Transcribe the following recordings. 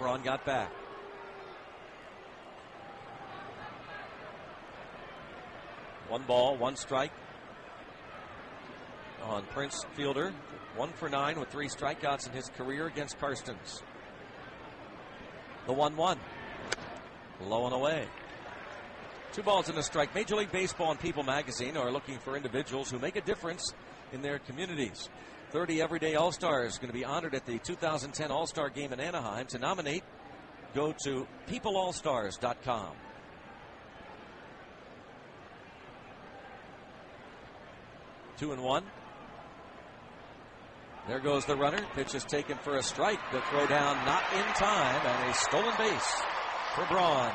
Braun got back. One ball, one strike on Prince Fielder. 1 for 9 with 3 strikeouts in his career against Karstens. The 1-1. Low and away. 2 balls and a strike. Major League Baseball and People magazine are looking for individuals who make a difference in their communities. 30 everyday All-Stars going to be honored at the 2010 All-Star Game in Anaheim. To nominate, go to peopleallstars.com. 2-1. There goes the runner. Pitch is taken for a strike. The throw down not in time, and a stolen base for Braun.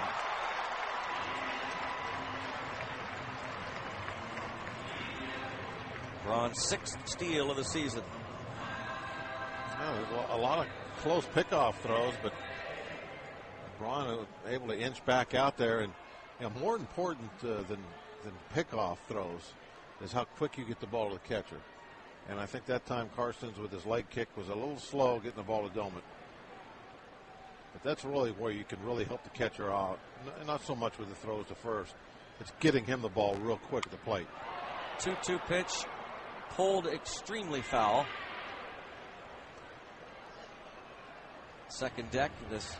Braun's 6th steal of the season. There's a lot of close pickoff throws, but Braun was able to inch back out there. And more important than pickoff throws is how quick you get the ball to the catcher. And I think that time Karstens with his leg kick was a little slow getting the ball to Domet. But that's really where you can really help the catcher out. Not so much with the throws to first. It's getting him the ball real quick at the plate. 2-2 pitch. Pulled extremely foul. Second deck of this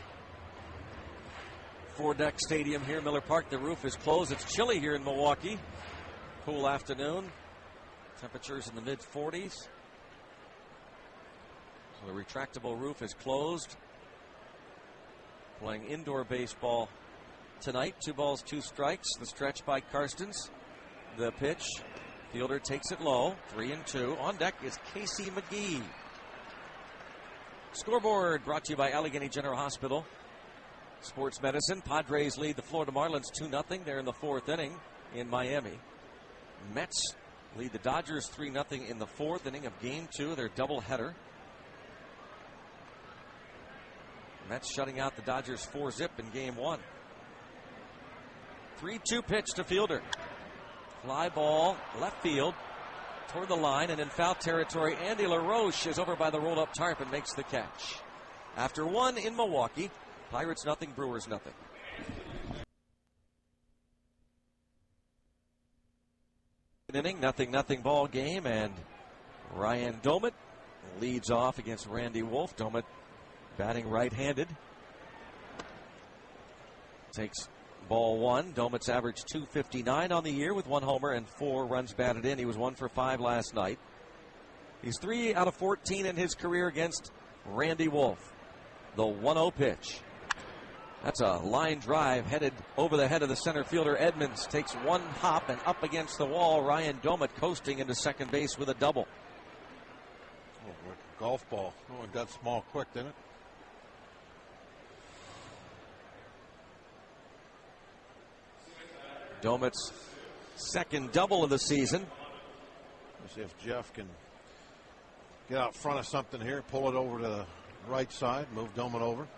4-deck stadium here, Miller Park. The roof is closed. It's chilly here in Milwaukee. Cool afternoon. Temperatures in the mid-40s. So the retractable roof is closed. Playing indoor baseball tonight. 2 balls, 2 strikes. The stretch by Karstens. The pitch. Fielder takes it low. 3-2. On deck is Casey McGee. Scoreboard brought to you by Allegheny General Hospital. Sports medicine. Padres lead the Florida Marlins 2-0. They're in the 4th inning in Miami. Mets lead the Dodgers 3-0 in the 4th inning of Game 2, their doubleheader. Mets shutting out the Dodgers 4-0 in Game 1. 3-2 pitch to Fielder. Fly ball, left field, toward the line, and in foul territory, Andy LaRoche is over by the roll-up tarp and makes the catch. After 1 in Milwaukee, Pirates 0, Brewers 0. Inning, 0-0 ball game, and Ryan Domet leads off against Randy Wolf. Domet batting right-handed. Takes ball 1. Domet's averaged .259 on the year with 1 homer and 4 runs batted in. He was 1 for 5 last night. He's 3 out of 14 in his career against Randy Wolf. The 1-0 pitch. That's a line drive headed over the head of the center fielder. Edmonds takes 1 hop and up against the wall. Ryan Domet coasting into second base with a double. Oh, like a golf ball. Oh, it got small quick, didn't it? Domet's 2nd double of the season. Let's see if Jeff can get out front of something here, pull it over to the right side, move Domet over.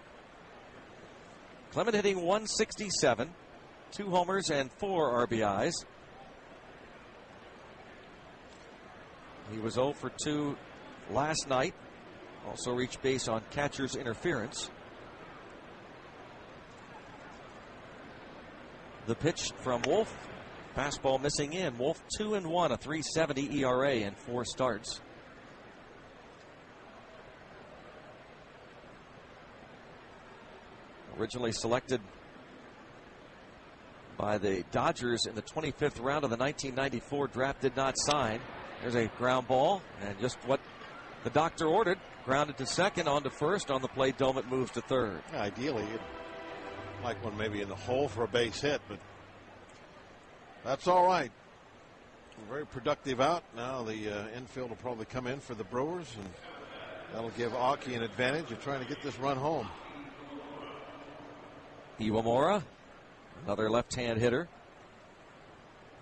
Clement hitting 167, 2 homers and 4 RBIs. He was 0 for 2 last night. Also reached base on catcher's interference. The pitch from Wolf. Fastball missing in. Wolf 2-1, a .370 ERA in 4 starts. Originally selected by the Dodgers in the 25th round of the 1994 draft, did not sign. There's a ground ball, and just what the doctor ordered. Grounded to second, on to first. On the play, Domet moves to third. Yeah, ideally, you'd like one maybe in the hole for a base hit, but that's all right. A very productive out. Now the infield will probably come in for the Brewers, and that'll give Aki an advantage of trying to get this run home. Iwamura, another left-hand hitter.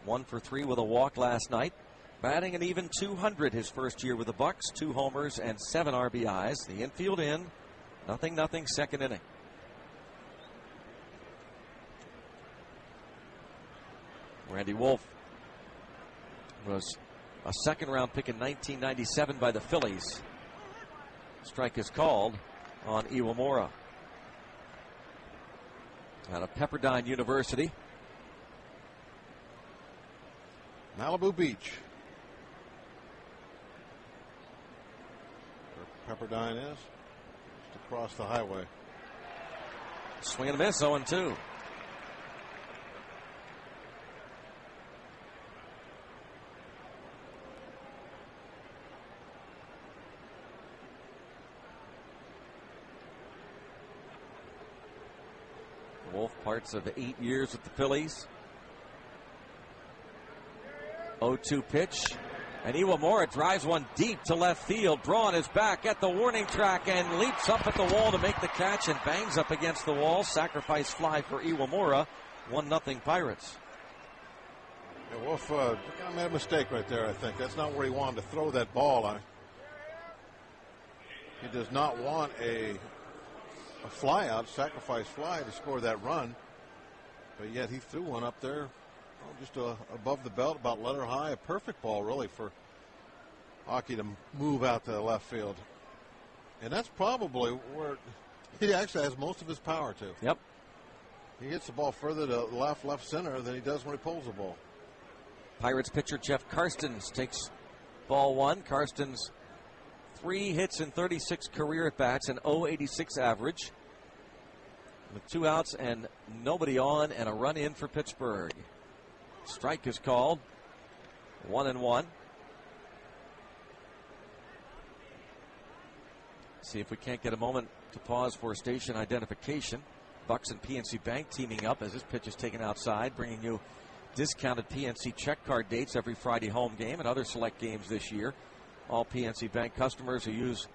1 for 3 with a walk last night. Batting an even .200 his first year with the Bucks. 2 homers and 7 RBIs. The infield in. 0-0 second inning. Randy Wolf was a second-round pick in 1997 by the Phillies. Strike is called on Iwamura. out of Pepperdine University. Malibu Beach. Where Pepperdine is. Just across the highway. Swing and a miss, 0-2. Wolf parts of 8 years with the Phillies. 0-2 pitch. And Iwamura drives one deep to left field. Braun is back at the warning track and leaps up at the wall to make the catch and bangs up against the wall. Sacrifice fly for Iwamura. 1-0 Pirates. Yeah, Wolf made a mistake right there, I think. That's not where he wanted to throw that ball. He does not want a fly out, sacrifice fly to score that run. But yet he threw one up there just above the belt, about letter high. A perfect ball, really, for Hockey to move out to the left field. And that's probably where he actually has most of his power to. Yep. He hits the ball further to left center than he does when he pulls the ball. Pirates pitcher Jeff Karstens takes ball one. Karstens 3 hits in 36 career at-bats, an .086 average. With 2 outs and nobody on and a run in for Pittsburgh. Strike is called. 1-1. See if we can't get a moment to pause for station identification. Bucks and PNC Bank teaming up as this pitch is taken outside, bringing you discounted PNC check card dates every Friday home game and other select games this year. All PNC Bank customers who use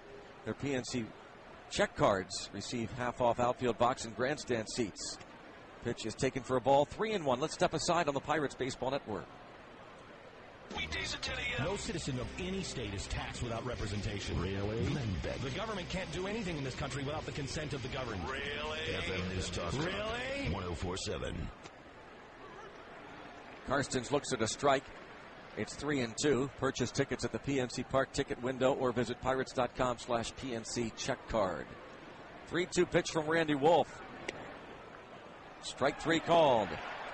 their PNC check cards receive half off outfield box and grandstand seats. Pitch is taken for a ball. 3-1. Let's step aside on the Pirates Baseball Network. Weekdays at 10 a.m. No citizen of any state is taxed without representation. Really? The government can't do anything in this country without the consent of the government. Really? FM News Talk. Really? 104.7. Karstens looks at a strike. It's 3-2. Purchase tickets at the PNC Park ticket window or visit pirates.com/PNC check card. 3-2 pitch from Randy Wolf. Strike 3 called.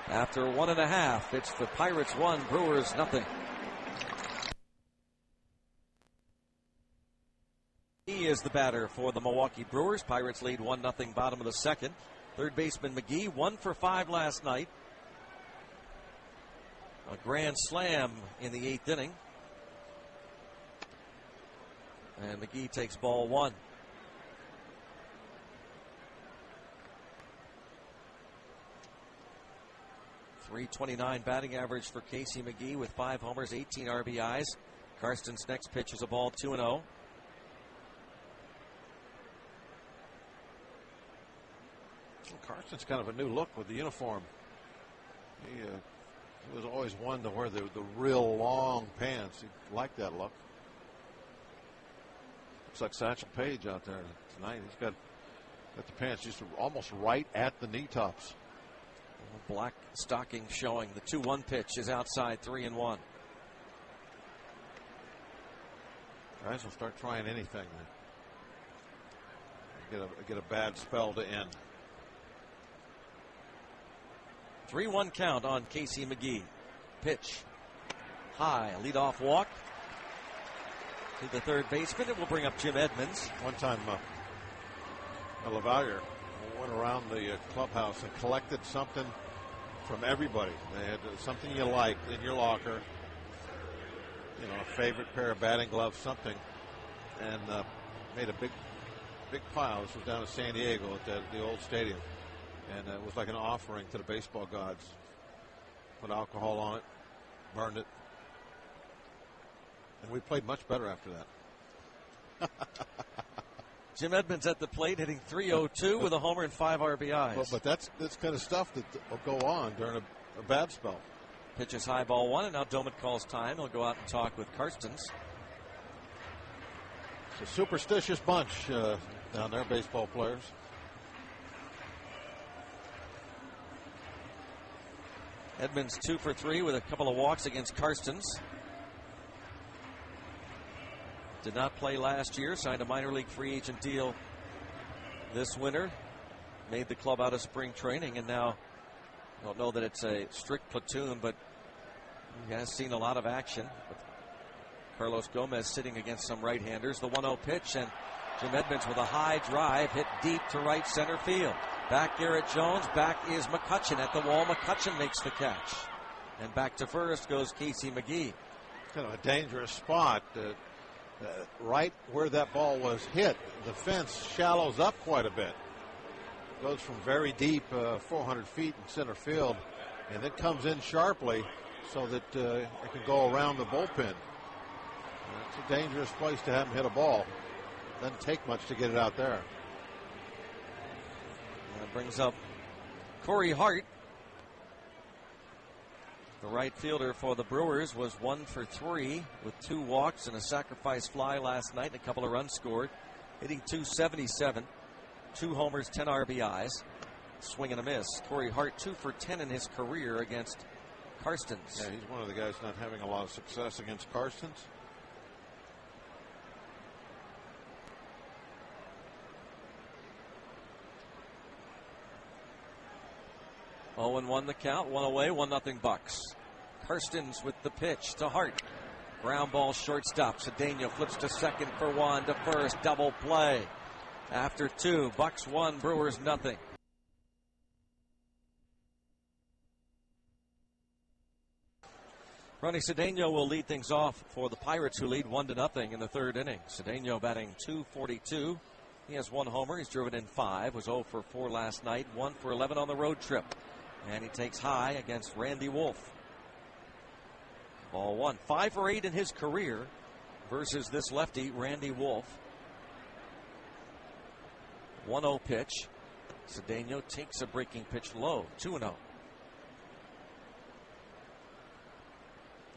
After 1.5, it's the Pirates 1, Brewers nothing. He is the batter for the Milwaukee Brewers. Pirates lead 1-0 bottom of the second. Third baseman McGee 1 for 5 last night. A grand slam in the 8th inning. And McGee takes ball 1. .329 batting average for Casey McGee with 5 homers, 18 RBIs. Karstens' next pitch is a ball, 2-0. Karstens' kind of a new look with the uniform. He was always one to wear the real long pants. He liked that look. Looks like Satchel Paige out there tonight. He's got the pants just almost right at the knee tops. Black stocking showing. The 2-1 pitch is outside, 3-1. Guys will start trying anything. Get a bad spell to end. 3-1 count on Casey McGee. Pitch high, leadoff walk to the third baseman. It will bring up Jim Edmonds. One time, LaValliere went around the clubhouse and collected something from everybody. They had something you liked in your locker, a favorite pair of batting gloves, something, and made a big pile. This was down in San Diego at the old stadium, and it was like an offering to the baseball gods. Put alcohol on it, burned it, and we played much better after that. Jim Edmonds at the plate, hitting .302 with a homer and 5 RBIs. But that's kind of stuff that will go on during a bad spell. Pitches high, ball 1, and now Doman calls time. He'll go out and talk with Karstens. It's a superstitious bunch down there, baseball players. Edmonds 2 for 3 with a couple of walks against Karstens. Did not play last year, signed a minor league free agent deal this winter. made the club out of spring training, and now I don't know that it's a strict platoon, but he has seen a lot of action. Carlos Gomez sitting against some right-handers. The 1-0 pitch, and Jim Edmonds with a high drive hit deep to right center field. Back Garrett Jones. Back is McCutchen at the wall. McCutchen makes the catch. And back to first goes Casey McGee. Kind of a dangerous spot. Right where that ball was hit, the fence shallows up quite a bit. Goes from very deep, 400 feet in center field, and it comes in sharply so that it can go around the bullpen. It's a dangerous place to have him hit a ball. Doesn't take much to get it out there. That brings up Corey Hart. The right fielder for the Brewers was 1 for 3 with 2 walks and a sacrifice fly last night and a couple of runs scored. Hitting .277, 2 homers, 10 RBIs. Swing and a miss. Corey Hart 2 for 10 in his career against Karstens. Yeah, he's one of the guys not having a lot of success against Karstens. 0-1 the count, 1 away, 1-0 Bucks. Karstens with the pitch to Hart. Ground ball shortstop. Cedeno flips to second for 1, to first, double play. After 2, Bucks 1, Brewers 0. Ronnie Cedeno will lead things off for the Pirates, who lead 1-0 in the 3rd inning. Cedeno batting .242. He has 1 homer. He's driven in 5. Was 0 for 4 last night. 1 for 11 on the road trip. And he takes high against Randy Wolf. Ball 1. 5 for 8 in his career versus this lefty, Randy Wolf. 1-0 pitch. Cedeno takes a breaking pitch low. 2-0.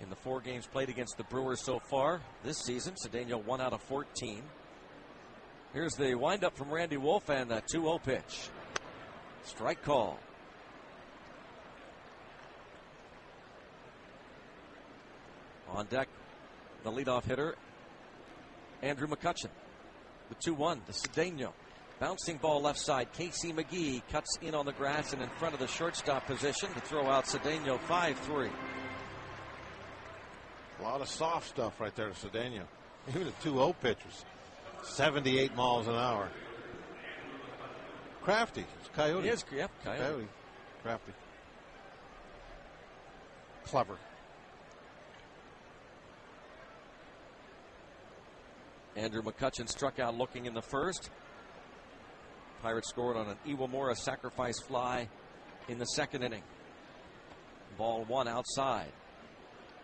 In the 4 games played against the Brewers so far this season, Cedeno 1 out of 14. Here's the windup from Randy Wolf and the 2-0 pitch. Strike call. On deck, the leadoff hitter, Andrew McCutchen. The 2-1 to Cedeno. Bouncing ball left side. Casey McGee cuts in on the grass and in front of the shortstop position to throw out Cedeno 5-3. A lot of soft stuff right there to Cedeno. Even the 2-0 pitch was 78 miles an hour. Crafty. It's Coyote. He is, yep, Coyote. Crafty. Clever. Andrew McCutchen struck out looking in the 1st. Pirates scored on an Iwamura sacrifice fly in the 2nd inning. Ball 1 outside.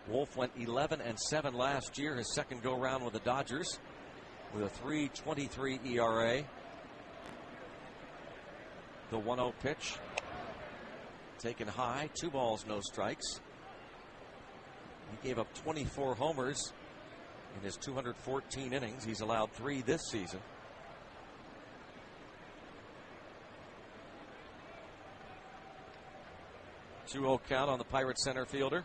Wolf went 11-7 last year, his 2nd go-round with the Dodgers, with a .323 ERA. The 1-0 pitch taken high. 2 balls, no strikes. He gave up 24 homers in his 214 innings. He's allowed 3 this season. .2-0 count on the Pirates center fielder.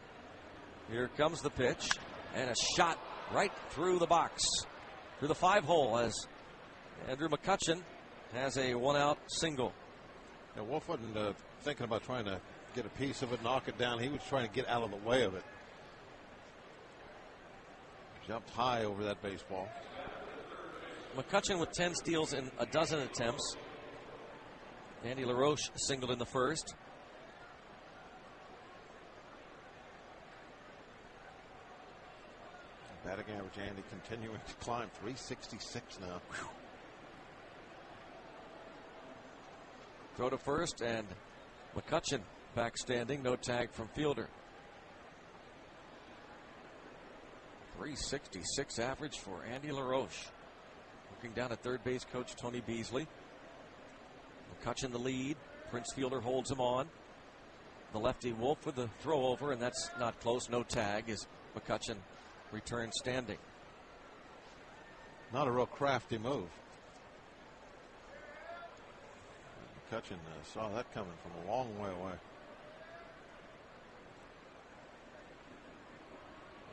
Here comes the pitch, and a shot right through the box, through the 5-hole, as Andrew McCutchen has a 1-out single. Now, Wolf wasn't thinking about trying to get a piece of it, knock it down. He was trying to get out of the way of it. Jumped high over that baseball. McCutchen with 10 steals in a dozen attempts. Andy LaRoche singled in the 1st. Batting average, Andy, continuing to climb. .366 now. Whew. Throw to first, and McCutchen back standing. No tag from fielder. .366 average for Andy LaRoche. Looking down at third base coach Tony Beasley. McCutchen the lead. Prince Fielder holds him on. The lefty Wolf with the throw over, and that's not close. No tag as McCutchen returns standing. Not a real crafty move. McCutchen saw that coming from a long way away.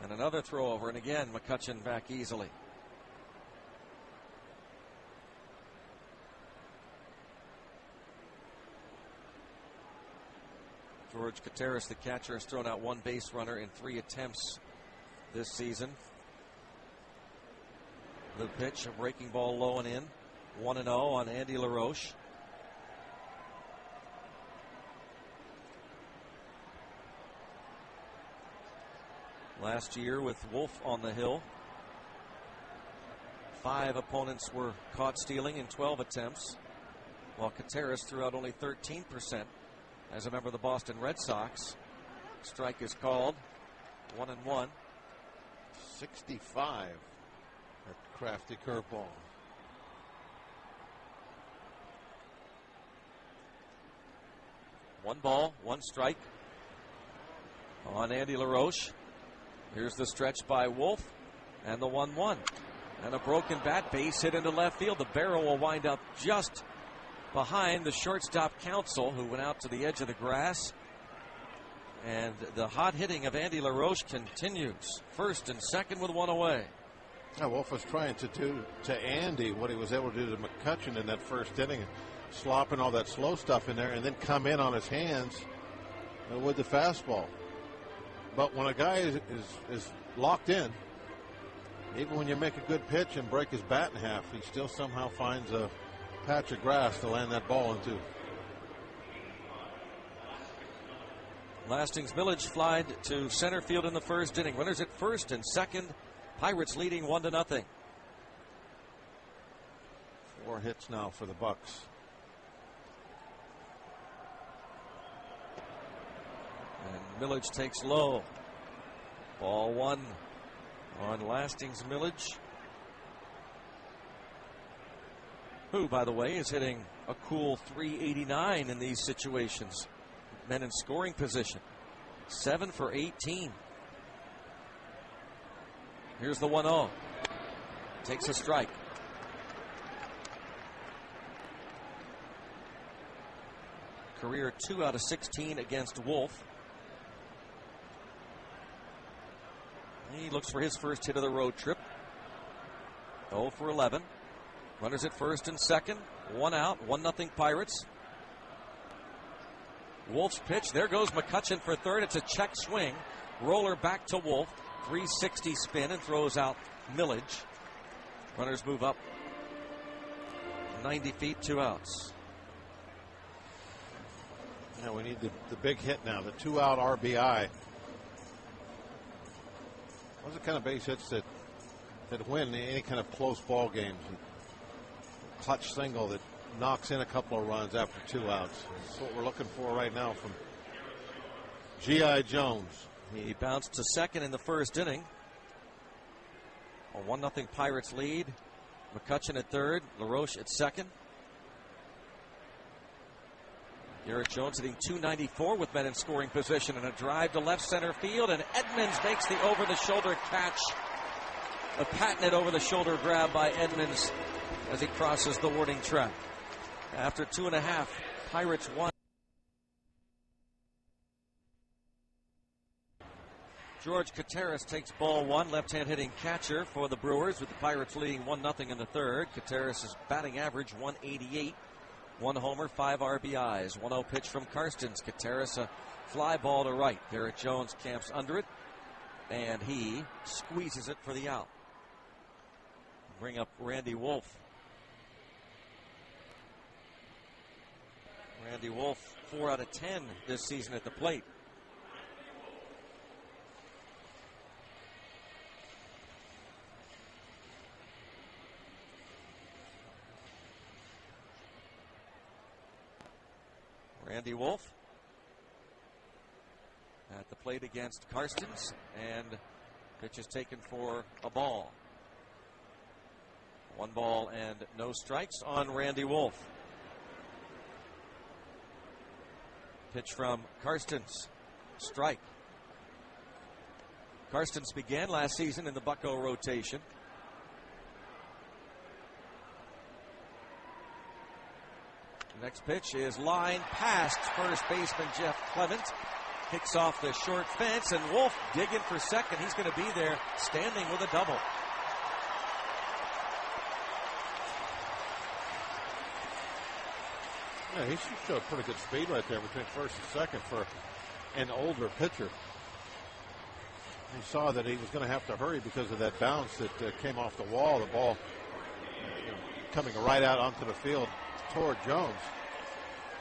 And another throw over, and again McCutchen back easily. George Kateris, the catcher, has thrown out 1 base runner in 3 attempts this season. The pitch, a breaking ball low and in. 1-0 on Andy LaRoche. Last year with Wolf on the hill, 5 opponents were caught stealing in 12 attempts, while Kateris threw out only 13% as a member of the Boston Red Sox. Strike is called. 1-1. 65. That crafty curveball. One ball, 1 strike on Andy LaRoche. Here's the stretch by Wolf and the 1-1. And a broken bat, base hit into left field. The barrel will wind up just behind the shortstop Counsell, who went out to the edge of the grass. And the hot hitting of Andy LaRoche continues. First and second with 1 away. Yeah, Wolf was trying to do to Andy what he was able to do to McCutchen in that first inning, slopping all that slow stuff in there and then come in on his hands with the fastball. But when a guy is locked in, even when you make a good pitch and break his bat in half, he still somehow finds a patch of grass to land that ball into. Lastings Village flied to center field in the first inning. Runners at first and second. Pirates leading 1-0. 4 hits now for the Bucks. And Millage takes low. Ball 1 on Lastings Millage, who, by the way, is hitting a cool .389 in these situations. Men in scoring position. 7 for 18. Here's the 1-0. Takes a strike. Career 2 out of 16 against Wolf. He looks for his first hit of the road trip. 0 for 11. Runners at first and second. 1 out. 1-0 Pirates. Wolf's pitch. There goes McCutchen for third. It's a check swing. Roller back to Wolf. 360 spin and throws out Millage. Runners move up 90 feet, 2 outs. Now we need the big hit now, the 2-out RBI. Those are the kind of base hits that win any kind of close ball games. A clutch single that knocks in a couple of runs after 2 outs. That's what we're looking for right now from G.I. Jones. He bounced to second in the first inning. A 1-0 Pirates lead. McCutchen at third. LaRoche at second. Garrett Jones hitting .294 with men in scoring position, and a drive to left center field, and Edmonds makes the over-the-shoulder catch. A patented over-the-shoulder grab by Edmonds as he crosses the warning track. After 2.5, Pirates 1. George Kateris takes ball 1, left-hand hitting catcher for the Brewers, with the Pirates leading 1-0 in the third. Kateris' batting average 188. 1 homer, 5 RBIs. 1-0 pitch from Karstens. Kateris a fly ball to right. Garrett Jones camps under it, and he squeezes it for the out. Bring up Randy Wolf. Randy Wolf, 4 out of 10 this season at the plate. Randy Wolf at the plate against Karstens, and pitch is taken for a ball. 1 ball and no strikes on Randy Wolf. Pitch from Karstens. Strike. Karstens began last season in the Bucco rotation. Next pitch is line past first baseman Jeff Clement. Kicks off the short fence, and Wolf digging for second. He's going to be there standing with a double. Yeah, he showed pretty good speed right there between first and second for an older pitcher. He saw that he was going to have to hurry because of that bounce that came off the wall. The ball coming right out onto the field toward Jones.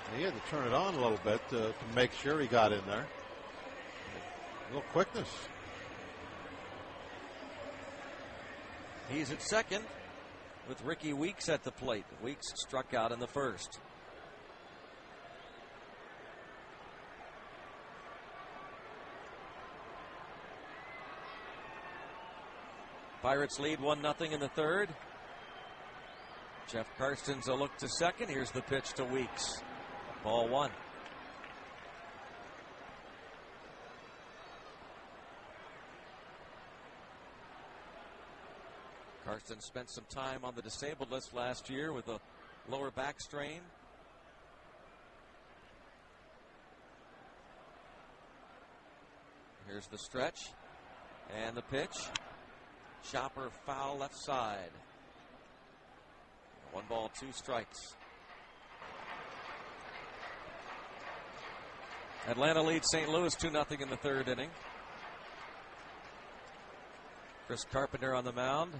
And he had to turn it on a little bit to make sure he got in there. A little quickness. He's at second with Ricky Weeks at the plate. Weeks struck out in the first. Pirates lead 1-0 in the third. Jeff Karstens a look to second. Here's the pitch to Weeks. Ball one. Karstens spent some time on the disabled list last year with a lower back strain. Here's the stretch and the pitch. Chopper foul left side. 1 ball, 2 strikes. Atlanta leads St. Louis 2-0 in the third inning. Chris Carpenter on the mound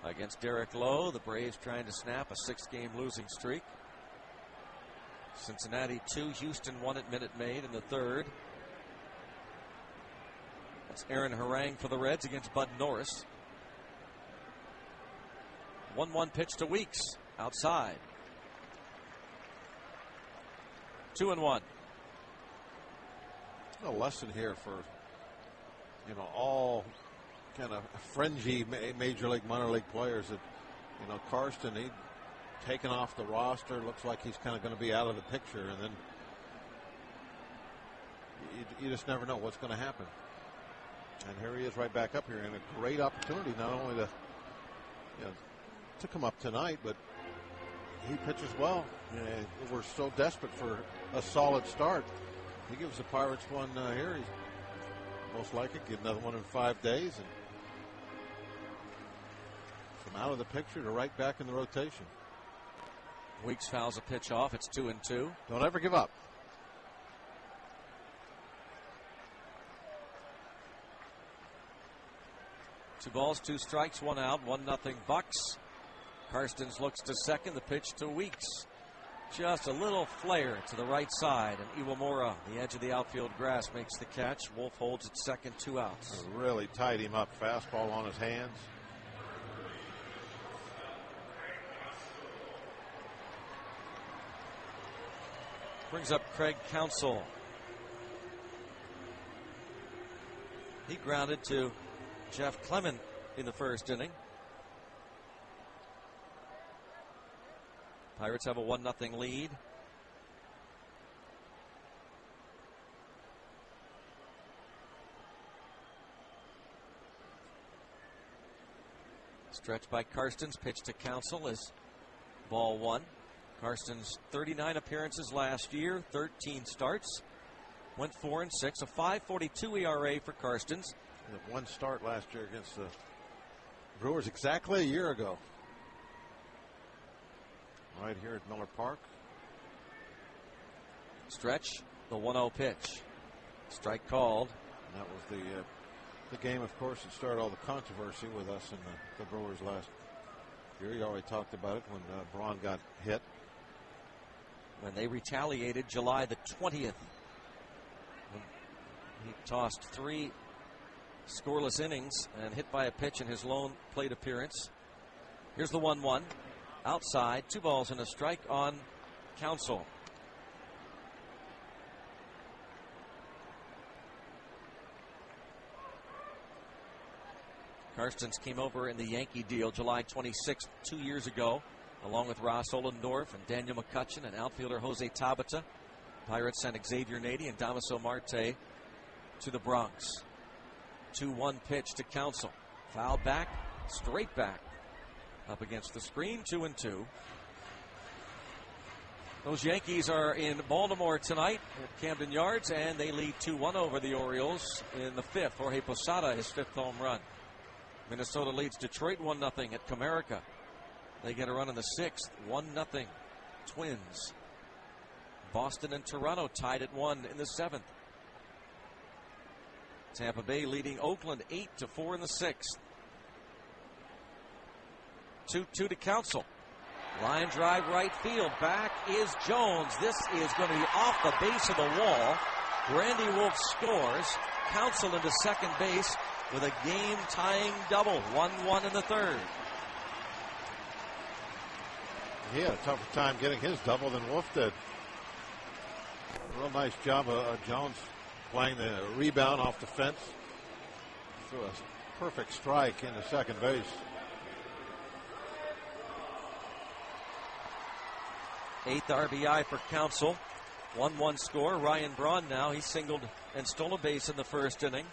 against Derek Lowe. The Braves trying to snap a 6-game losing streak. Cincinnati 2, Houston 1 at Minute Maid in the third. That's Aaron Harang for the Reds against Bud Norris. 1-1 pitch to Weeks outside. 2-1. A lesson here for all kind of fringy major league, minor league players that Karsten, he'd taken off the roster. Looks like he's kind of going to be out of the picture, and then you just never know what's going to happen. And here he is right back up here, and a great opportunity not only to come up tonight, but he pitches well. We're so desperate for a solid start. He gives the Pirates one here. He's most likely get another one in 5 days, and from out of the picture to right back in the rotation. Weeks fouls a pitch off. It's 2-2. Don't ever give up. Two balls, 2 strikes, 1 out, 1-0 Bucks. Karstens looks to second. The pitch to Weeks. Just a little flare to the right side, and Iwamura, the edge of the outfield grass, makes the catch. Wolf holds at second, 2 outs. Really tied him up. Fastball on his hands. Brings up Craig Counsell. He grounded to Jeff Clement in the first inning. Pirates have a 1-0 lead. Stretch by Karstens. Pitch to Counsell is ball 1. Karstens 39 appearances last year, 13 starts. Went 4-6, a 5.42 ERA for Karstens. One start last year against the Brewers exactly a year ago. Right here at Miller Park. Stretch, the 1-0 pitch. Strike called. And that was the game, of course, that started all the controversy with us in the Brewers last year. You already talked about it when Braun got hit. When they retaliated July the 20th. When he tossed 3 scoreless innings and hit by a pitch in his lone plate appearance. Here's the 1-1. Outside, 2 balls and a strike on Counsell. Karstens came over in the Yankee deal July 26th, 2 years ago, along with Ross Ollendorf and Daniel McCutcheon and outfielder Jose Tabata. Pirates sent Xavier Nady and Damaso Marte to the Bronx. 2-1 pitch to Counsell. Foul back, straight back. Up against the screen, 2-2. Those Yankees are in Baltimore tonight at Camden Yards, and they lead 2-1 over the Orioles in the 5th. Jorge Posada, his 5th home run. Minnesota leads Detroit 1-0 at Comerica. They get a run in the 6th, 1-0 Twins. Boston and Toronto tied at 1 in the 7th. Tampa Bay leading Oakland 8-4 in the 6th. 2-2 to Council. Line drive right field. Back is Jones. This is going to be off the base of the wall. Randy Wolf scores. Council into second base with a game-tying double. 1-1 in the 3rd. He had a tougher time getting his double than Wolf did. Real nice job of Jones playing the rebound off the fence. Threw a perfect strike into second base. 8th RBI for Council. 1-1 score. Ryan Braun now. He singled and stole a base in the 1st inning.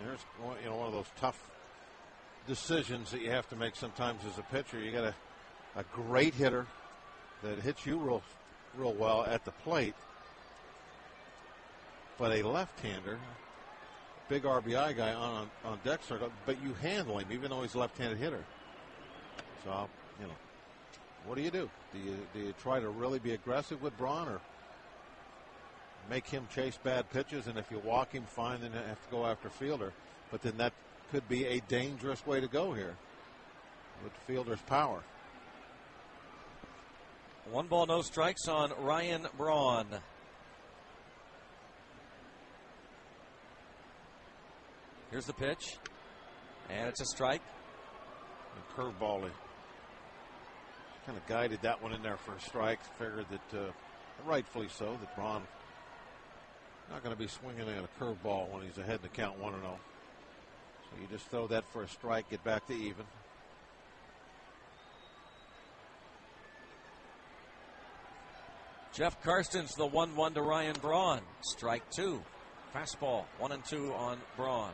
Here's one of those tough decisions that you have to make sometimes as a pitcher. You got a great hitter that hits you real well at the plate, but a left-hander, big RBI guy on deck circle, but you handle him even though he's a left-handed hitter. So what do? Do you try to really be aggressive with Braun, or make him chase bad pitches, and if you walk him, fine, then you have to go after fielder? But then that could be a dangerous way to go here with the fielder's power. 1 ball, no strikes on Ryan Braun. Here's the pitch, and it's a strike. And curveball. He kind of guided that one in there for a strike. Figured that, rightfully so, that Braun not going to be swinging at a curveball when he's ahead in the count 1-0. So you just throw that for a strike, get back to even. Jeff Karstens, the 1-1 to Ryan Braun. Strike 2. Fastball, 1-2 on Braun.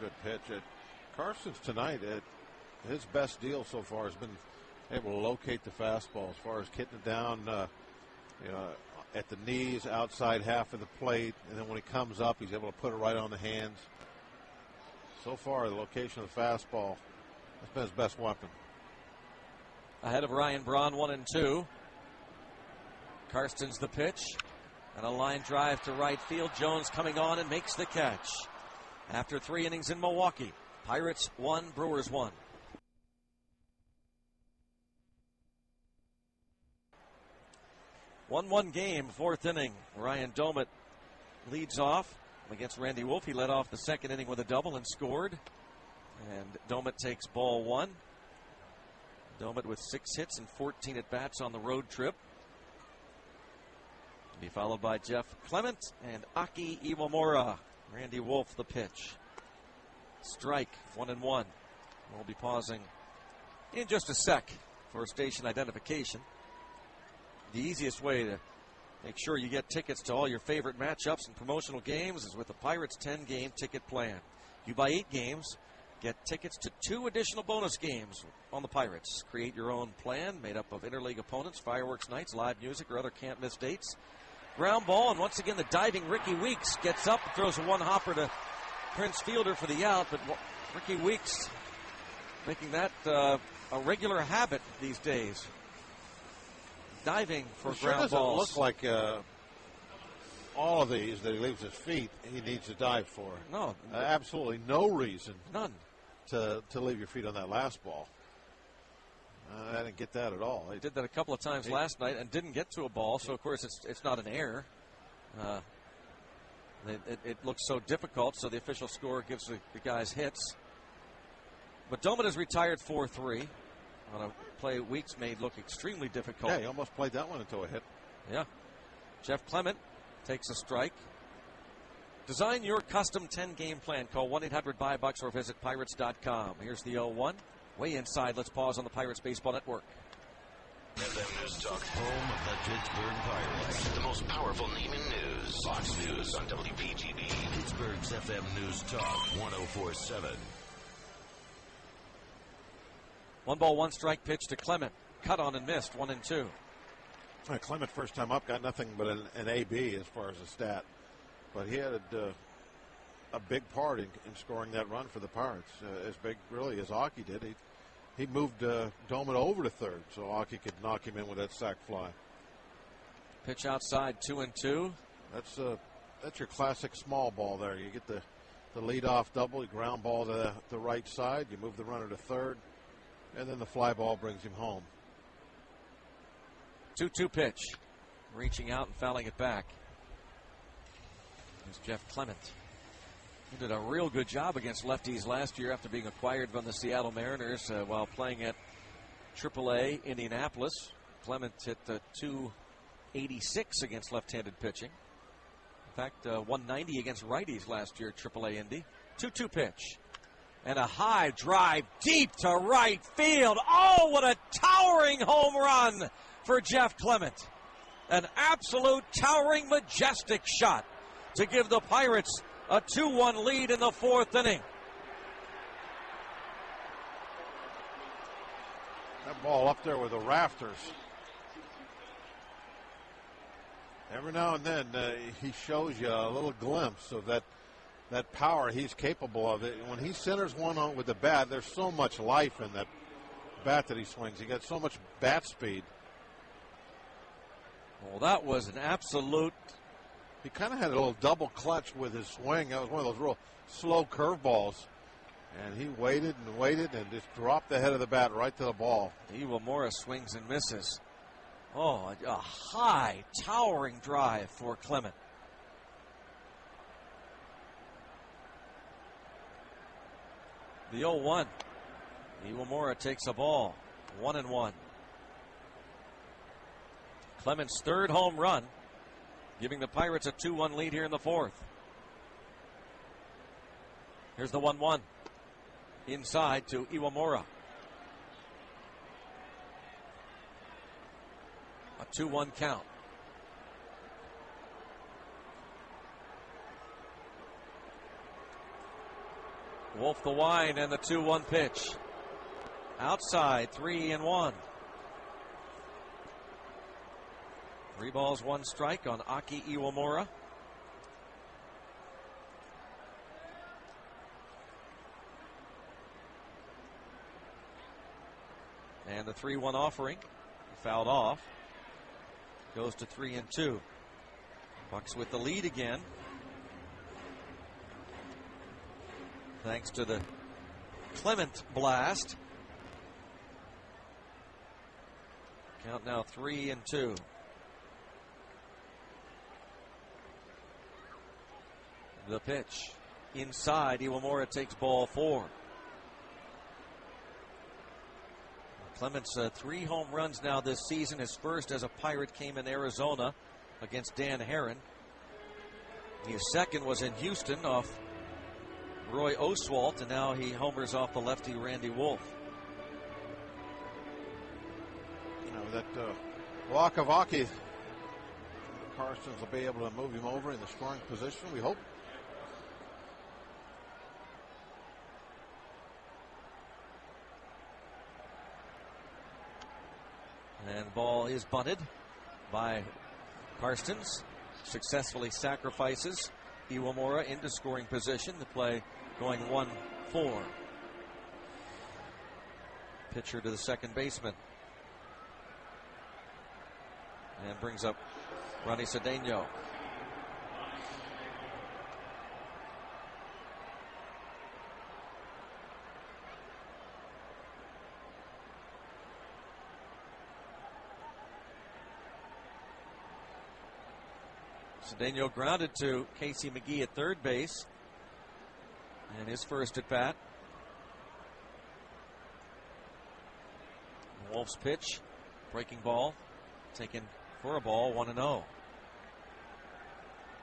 Good pitch. Karstens tonight, his best deal so far has been able to locate the fastball as far as getting it down, at the knees, outside half of the plate, and then when he comes up, he's able to put it right on the hands. So far, the location of the fastball has been his best weapon. Ahead of Ryan Braun, 1-2. Karstens the pitch, and a line drive to right field. Jones coming on and makes the catch. After 3 innings in Milwaukee, Pirates 1, Brewers 1. 1-1 game, 4th inning. Ryan Domit leads off against Randy Wolf. He led off the 2nd inning with a double and scored. And Domit takes ball 1. Domit with 6 hits and 14 at-bats on the road trip. Be followed by Jeff Clement and Aki Iwamura. Randy Wolf the pitch. Strike, 1-1. We'll be pausing in just a sec for station identification. The easiest way to make sure you get tickets to all your favorite matchups and promotional games is with the Pirates 10-game ticket plan. You buy 8 games, get tickets to 2 additional bonus games on the Pirates. Create your own plan made up of interleague opponents, fireworks nights, live music, or other can't-miss dates. Ground ball, and once again the diving Ricky Weeks gets up, throws a one-hopper to Prince Fielder for the out, but Ricky Weeks making that a regular habit these days. Diving for ground balls. It doesn't look like all of these that he leaves his feet he needs to dive for. No. Absolutely no reason. None. To leave your feet on that last ball. I didn't get that at all. He did that a couple of times last night and didn't get to a ball, so of course it's not an error. It looks so difficult, so the official score gives the guys hits. But Domit has retired 4-3 on a play Weeks made look extremely difficult. Yeah, he almost played that one into a hit. Yeah. Jeff Clement takes a strike. Design your custom 10-game plan. Call 1-800-BUY-BUCKS or visit Pirates.com. Here's the 0-1. Way inside. Let's pause on the Pirates Baseball Network. FM News Talk, home of the Pittsburgh Pirates. The most powerful name in news. Fox News on WPGB. Pittsburgh's FM News Talk, 104.7. 1 ball, 1 strike pitch to Clement. Cut on and missed, 1-2. Clement, first time up, got nothing but an AB as far as a stat. But he had a big part in scoring that run for the Pirates. As big, really, as Aki did. He he moved Doman over to third so Aki could knock him in with that sac fly. Pitch outside, 2-2. That's your classic small ball there. You get the leadoff double, you ground ball to the right side, you move the runner to third, and then the fly ball brings him home. 2-2 pitch. Reaching out and fouling it back. Here's Jeff Clement. He did a real good job against lefties last year after being acquired from the Seattle Mariners while playing at AAA Indianapolis. Clement hit .286 against left-handed pitching. In fact, 190 against righties last year at AAA Indy. 2-2 pitch. And a high drive deep to right field. Oh, what a towering home run for Jeff Clement. An absolute towering, majestic shot to give the Pirates a 2-1 lead in the fourth inning. That ball up there with the rafters. Every now and then he shows you a little glimpse of that power he's capable of. It when he centers one on with the bat, there's so much life in that bat that he swings. He got so much bat speed. Well, that was an absolute. He kind of had a little double clutch with his swing. That was one of those real slow curveballs. And he waited and waited and just dropped the head of the bat right to the ball. Iwamura swings and misses. Oh, a high, towering drive for Clement. The 0-1. Iwamura takes a ball. 1-1. Clement's third home run, giving the Pirates a 2-1 lead here in the fourth. Here's the 1-1. Inside to Iwamura. A 2-1 count. Wolf the wind and the 2-1 pitch. Outside, 3-1. 3 balls, 1 strike on Aki Iwamura. And the 3-1 offering, fouled off. Goes to 3-2. Bucks with the lead again. Thanks to the Clement blast. Count now 3-2. The pitch. Inside, Iwamura takes ball 4. Clement's 3 home runs now this season. His first as a Pirate came in Arizona against Dan Herron. His second was in Houston off Roy Oswalt, and now he homers off the lefty Randy Wolf. You know, that walk of Aki, the Karstens will be able to move him over in the scoring position, we hope. And ball is bunted by Karstens. Successfully sacrifices Iwamura into scoring position. The play going 1-4. Pitcher to the second baseman. And brings up Ronnie Cedeno. Cedeno grounded to Casey McGee at third base. And his first at bat. Wolf's pitch. Breaking ball. Taken for a ball. 1-0.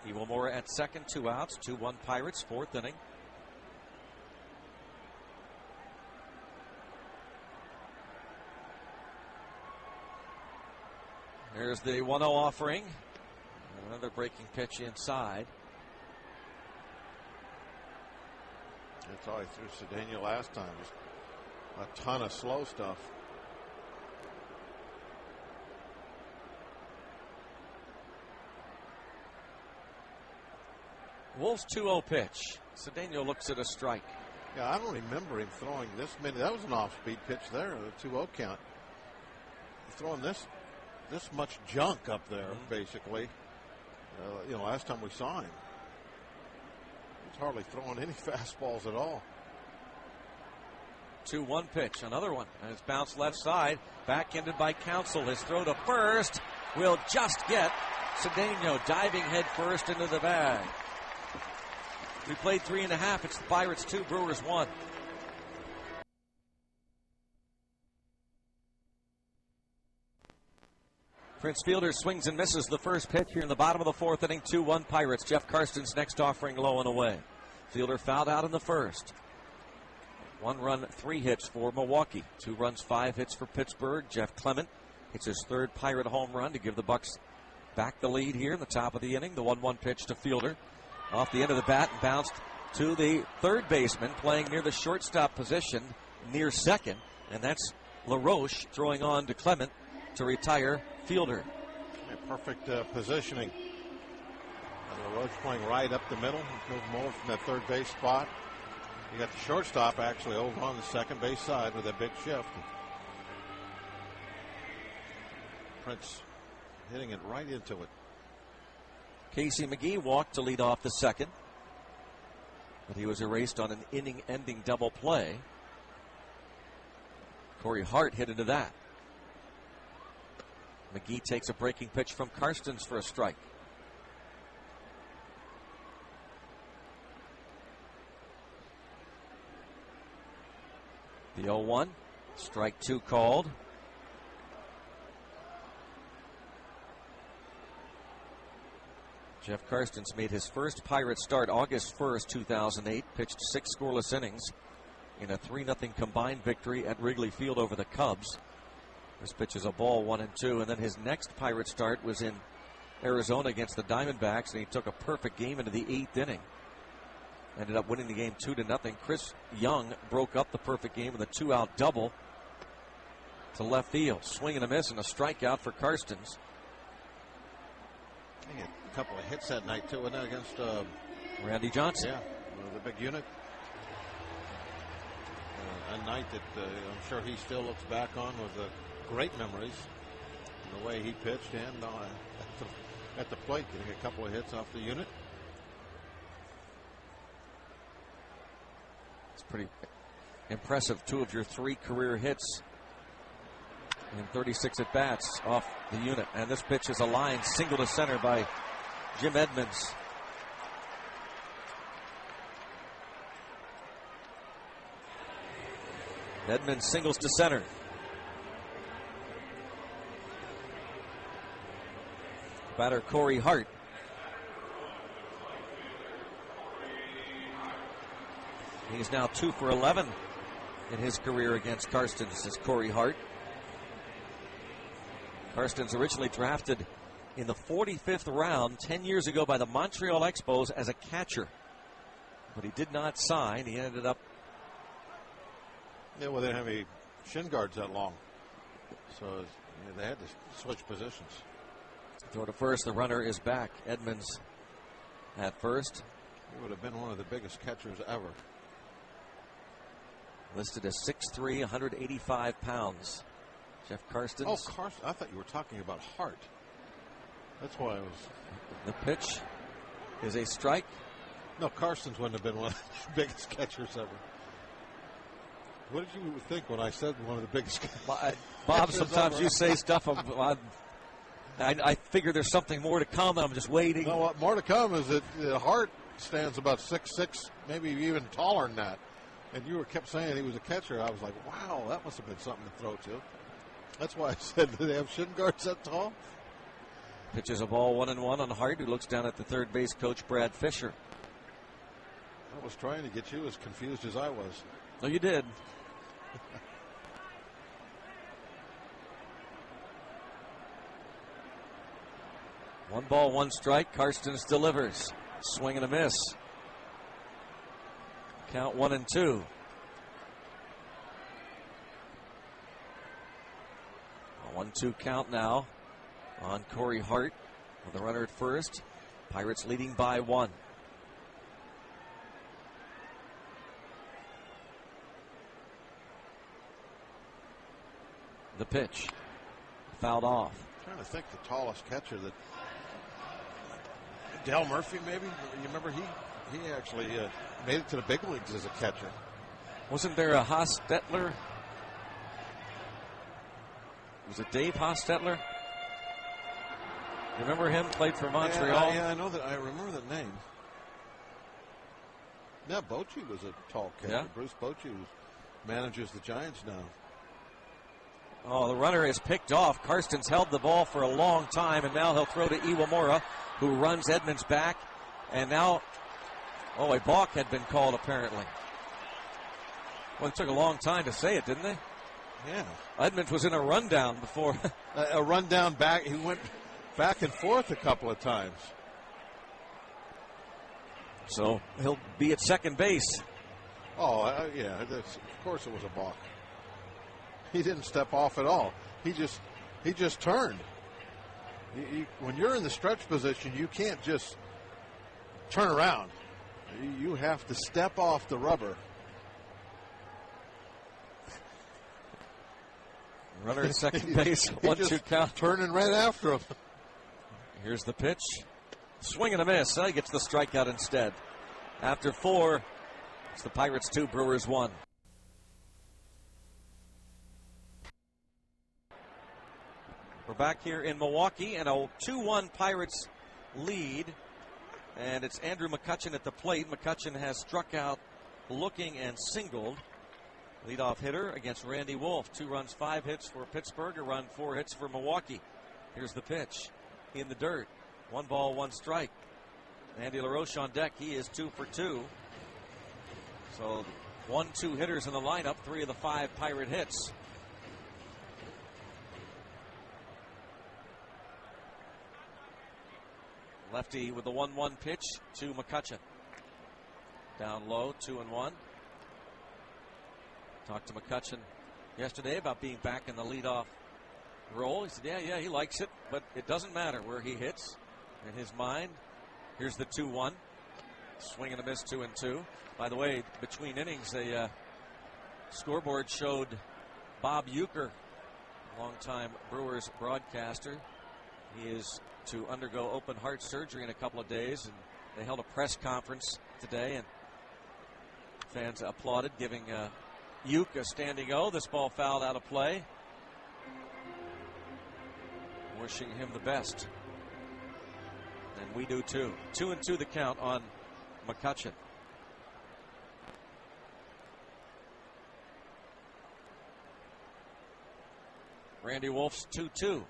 Iwamura at second. 2 outs. 2-1 Pirates. Fourth inning. There's the 1-0 offering. Another breaking pitch inside. That's all he threw Cedeno last time. Just a ton of slow stuff. Wolf's 2-0 pitch. Cedeno looks at a strike. Yeah, I don't remember him throwing this many. That was an off-speed pitch there, the 2-0 count. Throwing this much junk up there, basically. Last time we saw him, he's hardly throwing any fastballs at all. 2-1 pitch, another one, and it's bounced left side, back-ended by Counsell. His throw to first will just get Cedeno diving head first into the bag. We played 3.5. It's the Pirates 2, Brewers 1. Prince Fielder swings and misses the first pitch here in the bottom of the fourth inning. 2-1 Pirates. Jeff Karstens next offering low and away. Fielder fouled out in the first. 1 run, 3 hits for Milwaukee. 2 runs, 5 hits for Pittsburgh. Jeff Clement hits his third Pirate home run to give the Bucks back the lead here in the top of the inning. The 1-1 pitch to Fielder. Off the end of the bat and bounced to the third baseman, playing near the shortstop position, near second. And that's LaRoche throwing on to Clement to retire Fielder. Perfect positioning. LaRoche playing right up the middle. Move him over from that third base spot. You got the shortstop actually over on the second base side with a big shift. Prince hitting it right into it. Casey McGee walked to lead off the second, but he was erased on an inning-ending double play. Corey Hart hit into that. McGee takes a breaking pitch from Karstens for a strike. The 0-1, strike 2 called. Jeff Karstens made his first Pirate start August 1st, 2008. Pitched 6 scoreless innings in a 3-0 combined victory at Wrigley Field over the Cubs. This pitch is a ball, 1-2. And then his next Pirate start was in Arizona against the Diamondbacks, and he took a perfect game into the 8th inning. Ended up winning the game 2-0. Chris Young broke up the perfect game with a 2-out double to left field. Swing and a miss and a strikeout for Karstens. He had a couple of hits that night, too, wasn't it, against Randy Johnson. Yeah, the big unit. A night that I'm sure he still looks back on with great memories. And the way he pitched and at the plate, getting a couple of hits off the unit. It's pretty impressive. 2 of your 3 career hits in 36 at-bats off the unit. And this pitch is a line single to center by Jim Edmonds. Edmonds singles to center. Batter Corey Hart. He's now 2 for 11 in his career against Karstens as Corey Hart. Karstens originally drafted in the 45th round 10 years ago by the Montreal Expos as a catcher. But he did not sign. He ended up... Yeah, well, they didn't have any shin guards that long. So they had to switch positions. Throw to first. The runner is back. Edmonds at first. He would have been one of the biggest catchers ever. Listed as 6'3", 185 pounds. Jeff Karstens. Oh, Karstens. I thought you were talking about Hart. That's why I was. The pitch is a strike. No, Karstens wouldn't have been one of the biggest catchers ever. What did you think when I said one of the biggest catchers? Bob, sometimes you say stuff. I figure there's something more to come. I'm just waiting. No, what more to come is that Hart stands about 6'6", maybe even taller than that. And you kept saying he was a catcher. I was like, wow, that must have been something to throw to. That's why I said, do they have shin guards that tall? Pitches a ball 1-1 on Hart, who looks down at the third base coach, Brad Fisher. I was trying to get you as confused as I was. No, you did. One ball, one strike. Karstens delivers. Swing and a miss. Count 1-2. A 1-2 count now on Corey Hart with the runner at first. Pirates leading by 1. The pitch. Fouled off. I'm trying to think the tallest catcher that. Del Murphy, maybe? You remember he actually made it to the big leagues as a catcher. Wasn't there a Hostetler? Was it Dave Hostetler? You remember him? Played for Montreal. Yeah, I know that. I remember the name. Yeah, Bochy was a tall catcher. Yeah. Bruce Bochy, who manages the Giants now. Oh, the runner is picked off. Karstens held the ball for a long time, and now he'll throw to Iwamura, who runs Edmonds back. And now, a balk had been called apparently. Well, it took a long time to say it, didn't they? Yeah. Edmonds was in a rundown before. A rundown back. He went back and forth a couple of times. So he'll be at second base. Oh, yeah. Of course it was a balk. He didn't step off at all. He just turned. When you're in the stretch position, you can't just turn around. You have to step off the rubber. Runner at second base. 1-2 count. Turning right after him. Here's the pitch. Swing and a miss. He gets the strikeout instead. After 4, it's the Pirates 2, Brewers 1. We're back here in Milwaukee, and a 2-1 Pirates lead. And it's Andrew McCutchen at the plate. McCutchen has struck out looking and singled. Leadoff hitter against Randy Wolf. 2 runs, 5 hits for Pittsburgh. A run, 4 hits for Milwaukee. Here's the pitch. In the dirt. 1 ball, 1 strike. Andy LaRoche on deck. He is 2 for 2. So 1-2 hitters in the lineup. 3 of the 5 Pirate hits. Lefty with the 1-1 pitch to McCutchen. Down low, 2-1. Talked to McCutchen yesterday about being back in the leadoff role. He said, yeah, he likes it, but it doesn't matter where he hits in his mind. Here's the 2-1. Swing and a miss, 2-2. By the way, between innings, a scoreboard showed Bob Uecker, longtime Brewers broadcaster. He is to undergo open heart surgery in a couple of days, and they held a press conference today, and fans applauded, giving Ueck a standing O. This ball fouled out of play. Wishing him the best. And we do too. 2-2 the count on McCutchen. Randy Wolf's 2-2.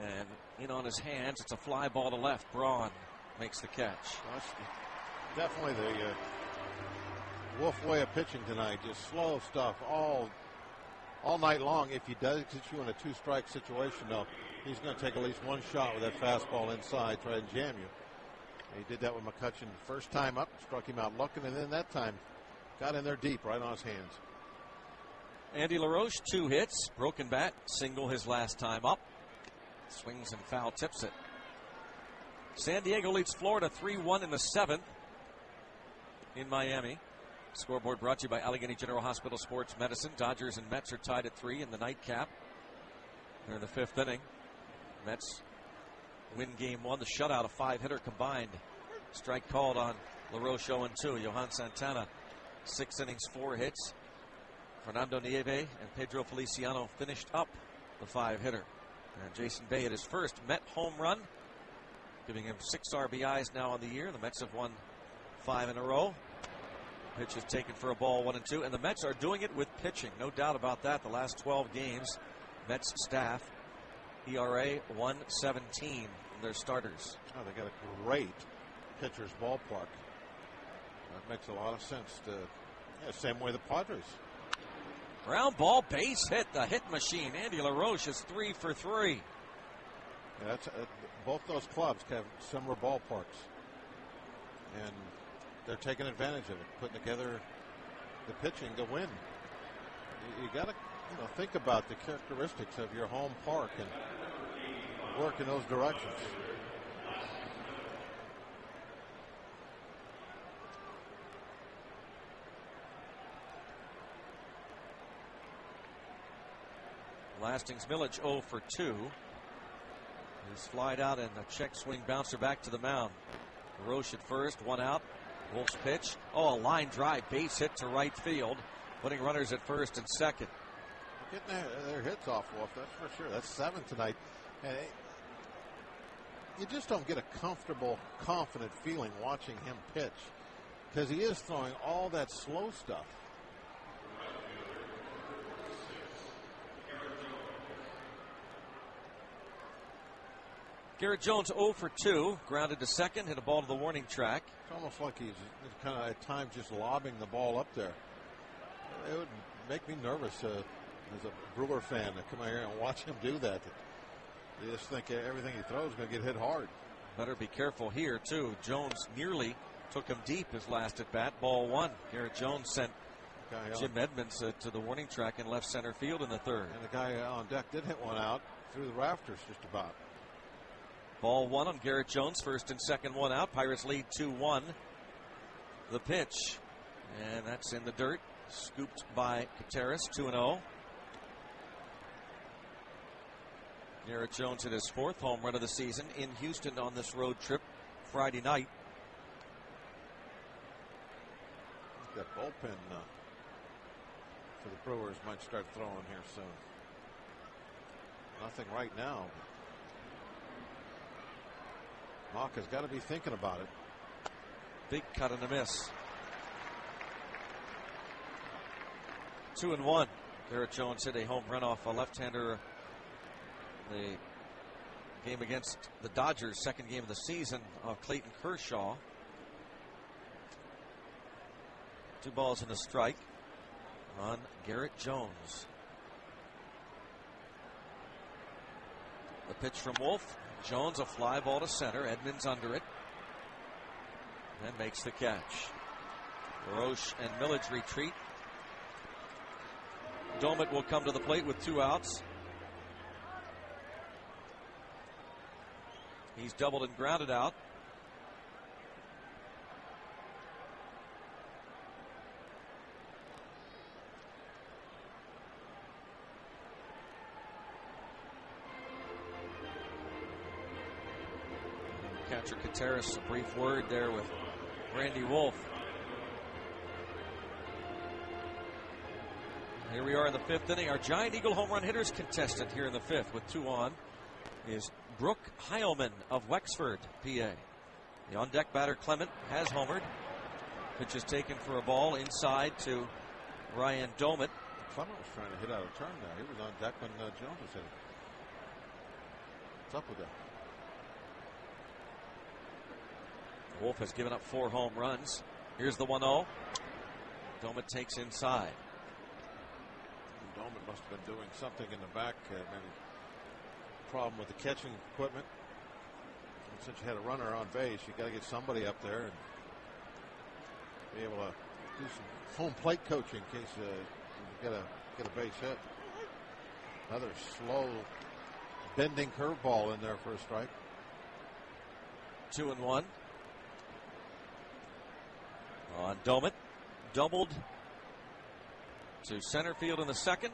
And in on his hands, it's a fly ball to left. Braun makes the catch. Definitely the Wolf way of pitching tonight. Just slow stuff all night long. If he does get you in a 2-strike situation, though, he's going to take at least one shot with that fastball inside, try and jam you. He did that with McCutchen first time up, struck him out looking, and then that time got in there deep, right on his hands. Andy LaRoche, 2 hits, broken bat, single his last time up. Swings and foul tips it. San Diego leads Florida 3-1 in the 7th in Miami. Scoreboard brought to you by Allegheny General Hospital Sports Medicine. Dodgers and Mets are tied at 3 in the nightcap. They're in the 5th inning. Mets win game 1. The shutout, a 5-hitter combined. Strike called on LaRoche 0-2. Johan Santana, 6 innings, 4 hits. Fernando Nieve and Pedro Feliciano finished up the 5-hitter. And Jason Bay hit his first Met home run, giving him 6 RBIs now on the year. The Mets have won 5 in a row. Pitch is taken for a ball, 1-2. And the Mets are doing it with pitching. No doubt about that. The last 12 games, Mets staff, ERA 1.17 from their starters. Oh, they got a great pitcher's ballpark. That makes a lot of sense. Same way the Padres. Ground ball, base hit, the hit machine. Andy LaRoche is 3 for 3. Yeah, that's both those clubs have similar ballparks, and they're taking advantage of it, putting together the pitching to win. You got to think about the characteristics of your home park and work in those directions. Lasting's Millage 0 for 2. He's flied out and a check swing bouncer back to the mound. Roche at first, 1 out. Wolf's pitch. Oh, a line drive, base hit to right field, putting runners at first and second. Getting their hits off, Wolf, that's for sure. That's 7 tonight. Hey, you just don't get a comfortable, confident feeling watching him pitch because he is throwing all that slow stuff. Garrett Jones 0 for 2, grounded to second, hit a ball to the warning track. It's almost like he's kind of at times just lobbing the ball up there. It would make me nervous as a Brewer fan to come out here and watch him do that. You just think everything he throws is going to get hit hard. Better be careful here, too. Jones nearly took him deep his last at bat. Ball 1. Garrett Jones sent Jim Edmonds to the warning track in left center field in the third. And the guy on deck did hit one out through the rafters just about. Ball 1 on Garrett Jones. First and second, 1 out. Pirates lead 2-1. The pitch. And that's in the dirt. Scooped by Contreras, 2-0. Garrett Jones hit his 4th home run of the season in Houston on this road trip Friday night. That bullpen for the Brewers might start throwing here soon. Nothing right now. Mock has got to be thinking about it. Big cut and a miss. 2-1. Garrett Jones hit a home run off a left-hander. The game against the Dodgers, second game of the season, of Clayton Kershaw. 2 balls and a strike on Garrett Jones. The pitch from Wolf. Jones, a fly ball to center. Edmonds under it. And makes the catch. Roche and Millage retreat. Domit will come to the plate with 2 outs. He's doubled and grounded out. Catcher Contreras, a brief word there with Randy Wolf. Here we are in the 5th inning. Our Giant Eagle home run hitters contestant here in the 5th with 2 on is Brooke Heilman of Wexford, PA. The on-deck batter Clement has homered. Pitch is taken for a ball inside to Ryan Domit. Clement was trying to hit out a turn there. He was on deck when Jones was hitting. What's up with that? Wolf has given up 4 home runs. Here's the 1-0. Domit takes inside. Domit must have been doing something in the back, maybe problem with the catching equipment. And since you had a runner on base, you got to get somebody up there and be able to do some home plate coaching in case you get a base hit. Another slow bending curveball in there for a strike. 2-1 on Domit. Doubled to center field in the second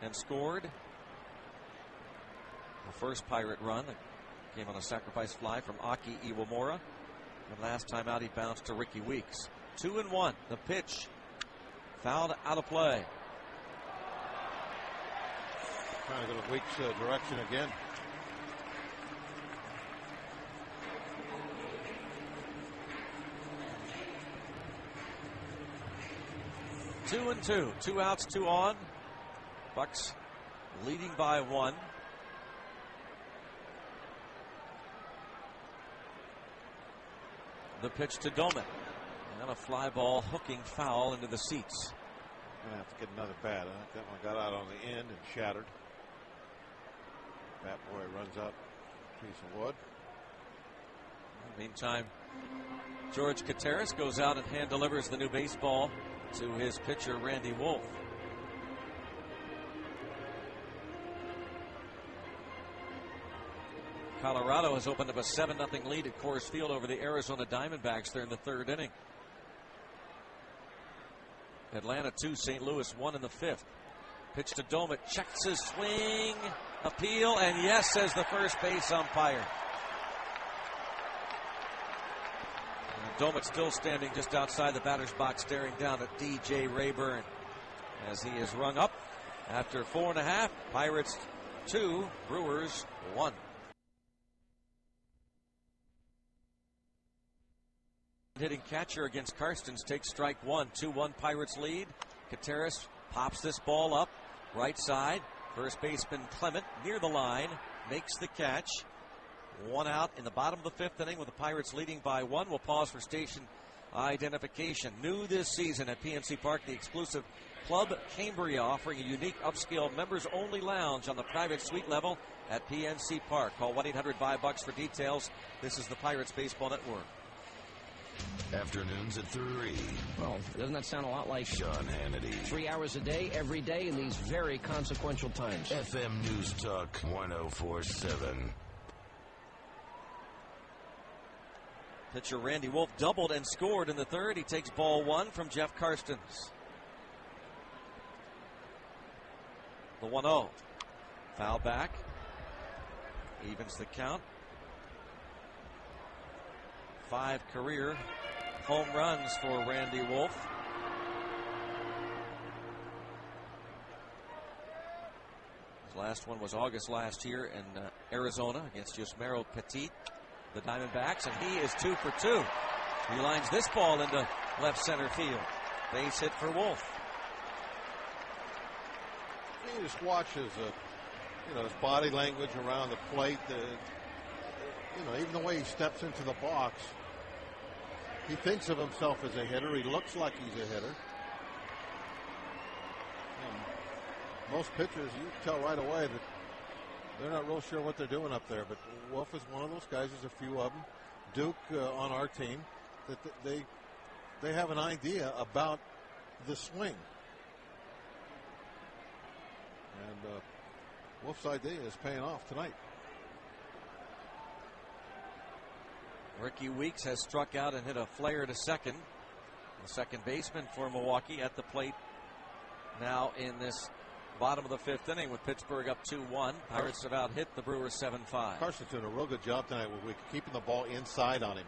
and scored the first Pirate run. It came on a sacrifice fly from Aki Iwamura. And last time out he bounced to Ricky Weeks. 2-1. The pitch fouled out of play. Trying to go to Weeks' direction again. Two and 2. 2 outs, 2 on. Bucks leading by 1. The pitch to Domit. And a fly ball hooking foul into the seats. Gonna have to get another bat. I think that one got out on the end and shattered. Bat boy runs up a piece of wood. Meantime, George Contreras goes out and hand delivers the new baseball to his pitcher, Randy Wolf. Colorado has opened up a 7-0 lead at Coors Field over the Arizona Diamondbacks there in the 3rd inning. Atlanta 2, St. Louis 1 in the 5th. Pitch to Domit, checks his swing, appeal, and yes, says the first base umpire. Domit still standing just outside the batter's box, staring down at DJ Rayburn as he is rung up after 4.5. Pirates 2, Brewers 1. Hitting catcher against Karstens takes strike one. 2-1 Pirates lead. Kateris pops this ball up right side. First baseman Clement near the line makes the catch. One out in the bottom of the fifth inning with the Pirates leading by one. We'll pause for station identification. New this season at PNC Park, the exclusive Club Cambria, offering a unique upscale members-only lounge on the private suite level at PNC Park. Call 1-800-5BUCKS for details. This is the Pirates Baseball Network. Afternoons at 3. Well, doesn't that sound a lot like Sean Hannity? 3 hours a day, every day in these very consequential times. FM News Talk 104.7. Pitcher Randy Wolf doubled and scored in the third. He takes ball one from Jeff Karstens. The 1-0. Foul back. Evens the count. 5 career home runs for Randy Wolf. His last one was August last year in Arizona against Yusmeiro Petit, the Diamondbacks, and he is 2 for 2. He lines this ball into left center field. Base hit for Wolf. You just watch his body language around the plate. Even the way he steps into the box. He thinks of himself as a hitter. He looks like he's a hitter. And most pitchers, you tell right away that they're not real sure what they're doing up there. But Wolf is one of those guys. There's a few of them. Duke on our team, that they have an idea about the swing. And Wolf's idea is paying off tonight. Ricky Weeks has struck out and hit a flare to second. The second baseman for Milwaukee at the plate now in this bottom of the fifth inning with Pittsburgh up 2-1. Pirates have out hit the Brewers 7-5. Carson's doing a real good job tonight with Weeks, keeping the ball inside on him.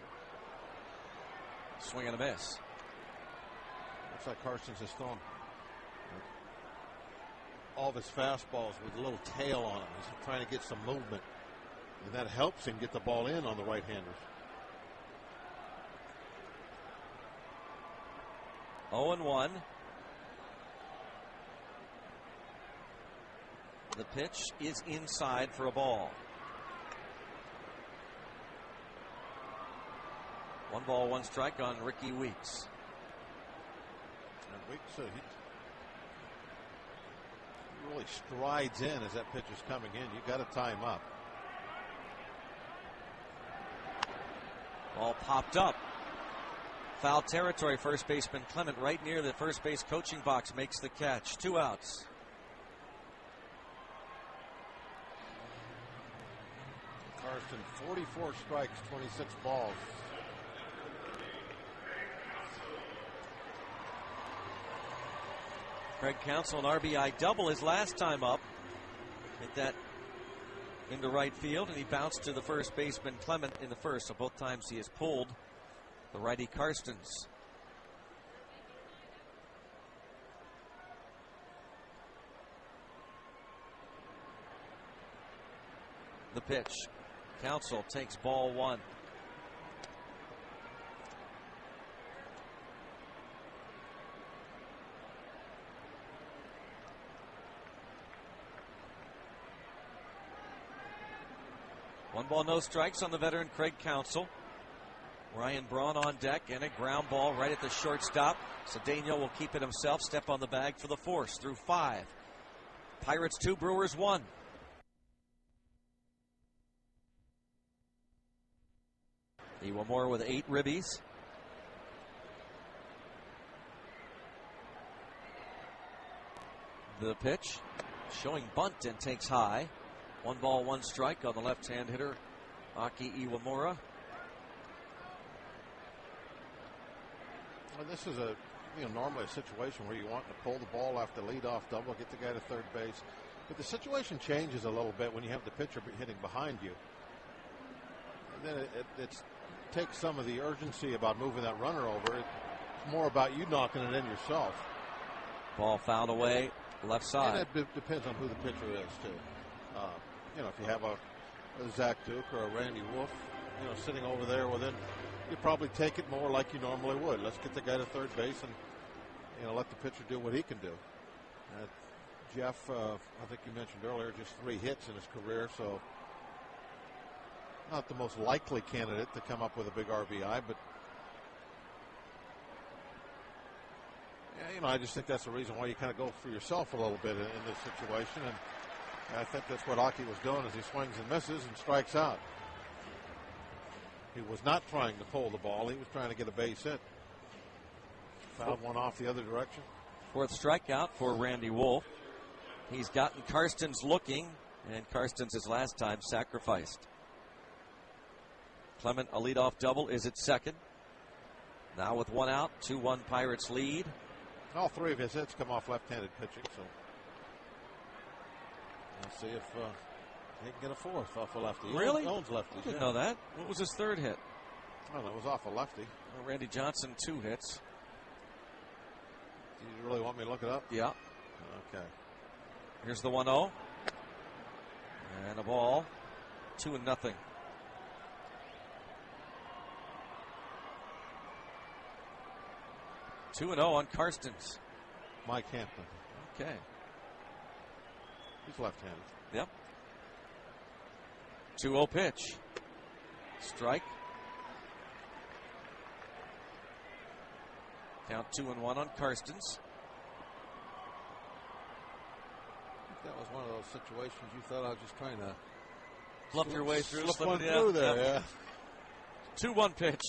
Swing and a miss. Looks like Carson's just throwing all of his fastballs with a little tail on them. He's trying to get some movement, and that helps him get the ball in on the right-handers. 0-1. The pitch is inside for a ball. 1-1 strike on Ricky Weeks. And Weeks, he really strides in as that pitch is coming in. You got to tie him up. Ball popped up. Foul territory. First baseman Clement right near the first base coaching box makes the catch. 2 outs. Karsten, 44 strikes, 26 balls. Craig Counsell, an RBI double his last time up. Hit that into right field, and he bounced to the first baseman Clement in the first. So both times he has pulled the righty Karstens. The pitch. Counsell takes ball one. One ball, no strikes on the veteran Craig Counsell. Ryan Braun on deck, and a ground ball right at the shortstop. Cedeno will keep it himself. Step on the bag for the force through 5. Pirates 2, Brewers 1. Iwamura with 8 ribbies. The pitch showing bunt and takes high. 1-1 strike on the left-hand hitter, Aki Iwamura. Well, this is a normally a situation where you want to pull the ball after leadoff double, get the guy to third base. But the situation changes a little bit when you have the pitcher hitting behind you. And then it takes some of the urgency about moving that runner over. It's more about you knocking it in yourself. Ball fouled away, left side. And it depends on who the pitcher is, too. If you have a Zach Duke or a Randy Wolf, sitting over there, well, then you probably take it more like you normally would. Let's get the guy to third base and let the pitcher do what he can do. Jeff, I think you mentioned earlier, just 3 hits in his career, so not the most likely candidate to come up with a big RBI, but I just think that's the reason why you kind of go for yourself a little bit in this situation, and I think that's what Aki was doing as he swings and misses and strikes out. He was not trying to pull the ball. He was trying to get a base hit. Fouled one off the other direction. 4th strikeout for Randy Wolf. He's gotten Karstens looking, and Karstens his last time sacrificed. Clement, a leadoff double, is at second. Now with 1 out, 2-1 Pirates lead. All 3 of his hits come off left-handed pitching, so let's see if he can get a 4th off a lefty. Really? Owns lefties. I didn't know that. What was his 3rd hit? I don't know. It was off a lefty. Well, Randy Johnson, 2 hits. Do you really want me to look it up? Yeah. Okay. Here's the 1-0. And a ball. 2-0. 2-0 on Karstens. Mike Hampton. Okay. He's left-handed. Yep. 2-0 pitch. Strike. Count 2-1 on Karstens. That was one of those situations you thought I was just trying to bluff your way through. Slip one through there, yeah. 2-1 pitch.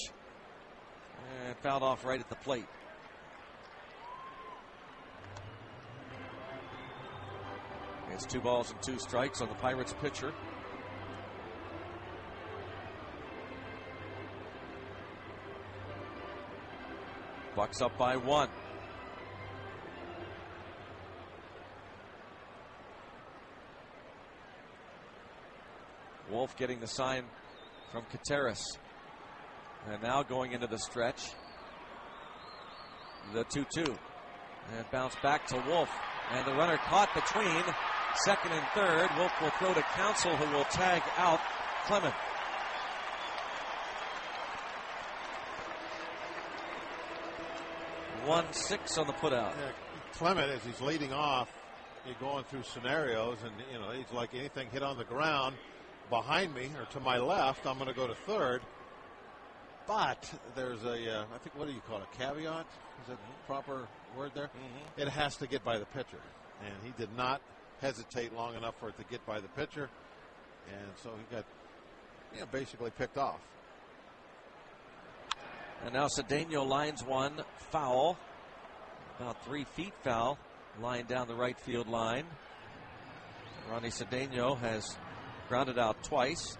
And fouled off right at the plate. It's 2 balls and 2 strikes on the Pirates pitcher. Bucks up by 1. Wolf getting the sign from Kateris. And now going into the stretch. The 2-2. And bounce back to Wolf. And the runner caught between second and third. Wolf will throw to Counsell, who will tag out Clement. One 6 on the putout. Yeah, Clement, as he's leading off, you're going through scenarios, and he's like anything hit on the ground behind me or to my left, I'm going to go to third. But there's I think, what do you call it, a caveat? Is that the proper word there? Mm-hmm. It has to get by the pitcher. And he did not hesitate long enough for it to get by the pitcher. And so he got basically picked off. And now Cedeno lines one foul. About 3 feet foul. Line down the right field line. Ronnie Cedeno has grounded out twice.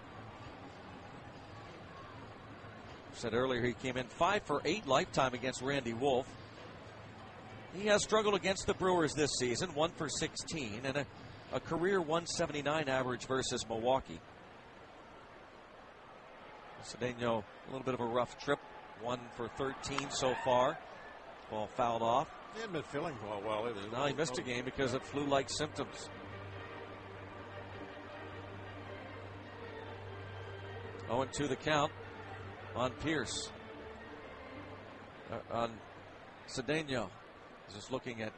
Said earlier he came in 5 for 8 lifetime against Randy Wolf. He has struggled against the Brewers this season, 1 for 16, and a career 179 average versus Milwaukee. Cedeno, a little bit of a rough trip, 1 for 13 so far. Ball fouled off. He hadn't been feeling well either. No, he missed a game because of flu-like symptoms. 0-2 the count on Pierce. On Cedeno. Just looking at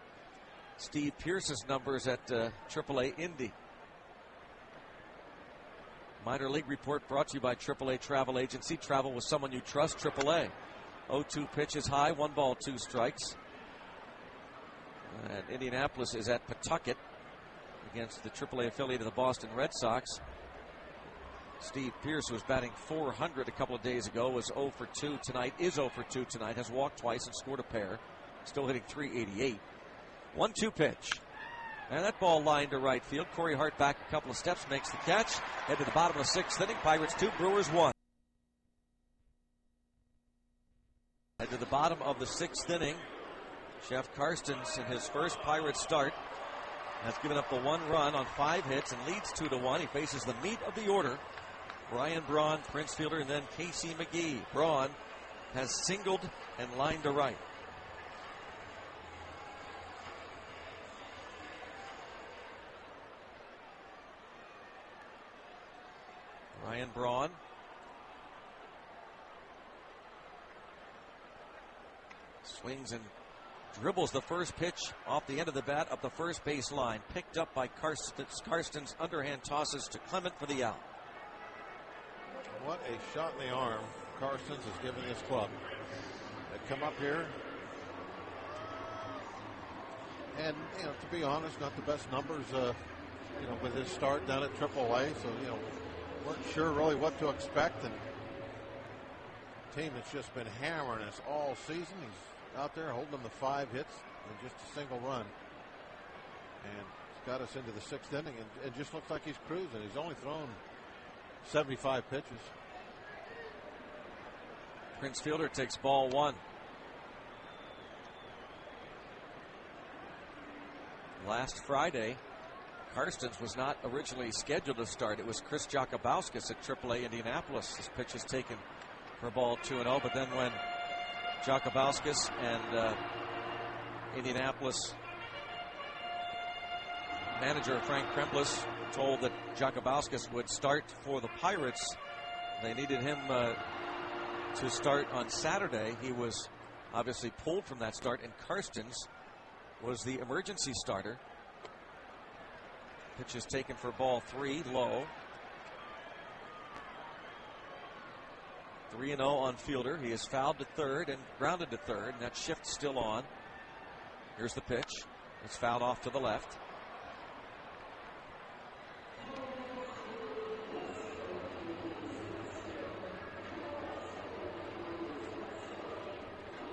Steve Pierce's numbers at AAA Indy. Minor League Report brought to you by AAA Travel Agency. Travel with someone you trust, AAA. 0-2 pitch is high, 1 ball, 2 strikes. And Indianapolis is at Pawtucket against the AAA affiliate of the Boston Red Sox. Steve Pierce was batting .400 a couple of days ago, was 0 for 2 tonight, is 0 for 2 tonight, has walked twice and scored a pair. Still hitting .388. 1-2 pitch. And that ball lined to right field. Corey Hart back a couple of steps, makes the catch. Head to the bottom of the 6th inning. Pirates 2, Brewers 1. Head to the bottom of the 6th inning. Jeff Karstens, in his first Pirates start, has given up the 1 run on 5 hits and leads 2-1. He faces the meat of the order: Ryan Braun, Prince Fielder, and then Casey McGee. Braun has singled and lined to right. Ryan Braun swings and dribbles the first pitch off the end of the bat up the first base line. Picked up by Karstens' underhand tosses to Clement for the out. What a shot in the arm Karstens is giving his club. They come up here, and to be honest, not the best numbers with his start down at AAA, so weren't sure really what to expect. And the team that's just been hammering us all season. He's out there holding them to 5 hits and just a single run, and it's got us into the 6th inning, and it just looks like he's cruising. He's only thrown 75 pitches. Prince Fielder takes ball 1. Last Friday, Karstens was not originally scheduled to start. It was Chris Jakabauskas at AAA Indianapolis. His pitch is taken for ball 2-0, but then when Jakabauskas and Indianapolis manager Frank Kremplis told that Jakabauskas would start for the Pirates, they needed him to start on Saturday. He was obviously pulled from that start, and Karstens was the emergency starter. Pitch is taken for ball 3, low. 3-0 on Fielder. He is fouled to third and grounded to third, and that shift's still on. Here's the pitch. It's fouled off to the left.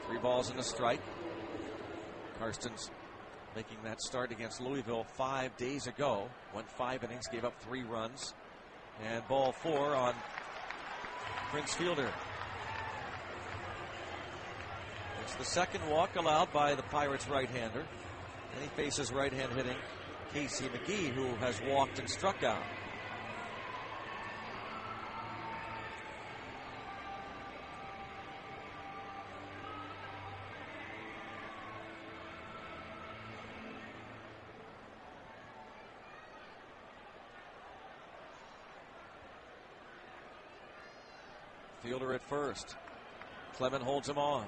Three balls and a strike. Karstens making that start against Louisville 5 days ago. Went 5 innings, gave up 3 runs. And ball 4 on Prince Fielder. It's the second walk allowed by the Pirates right-hander. And he faces right-hand hitting Casey McGee, who has walked and struck out. Fielder at first. Clement holds him on.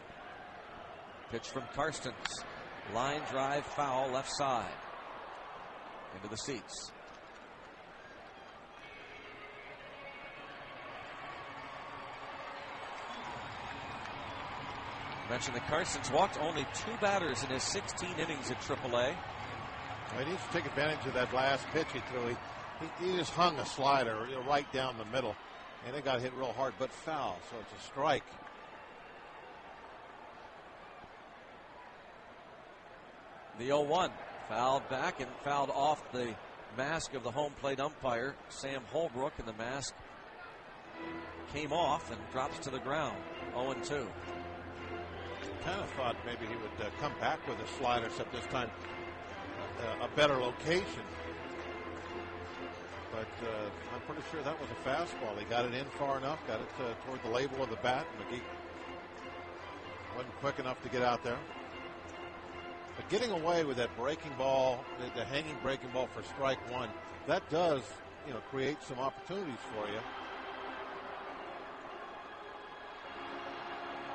Pitch from Karstens. Line drive foul left side. Into the seats. I mentioned that Karstens walked only 2 batters in his 16 innings at AAA. He needs to take advantage of that last pitch he threw. He just hung a slider right down the middle. And it got hit real hard, but foul, so it's a strike. The 0-1 fouled back and fouled off the mask of the home plate umpire, Sam Holbrook, and the mask came off and drops to the ground. 0-2. Kind of thought maybe he would come back with a slider, except this time a better location. But I'm pretty sure that was a fastball. He got it in far enough, got it toward the label of the bat. McGee wasn't quick enough to get out there. But getting away with that breaking ball, the hanging breaking ball for strike 1, that does, create some opportunities for you.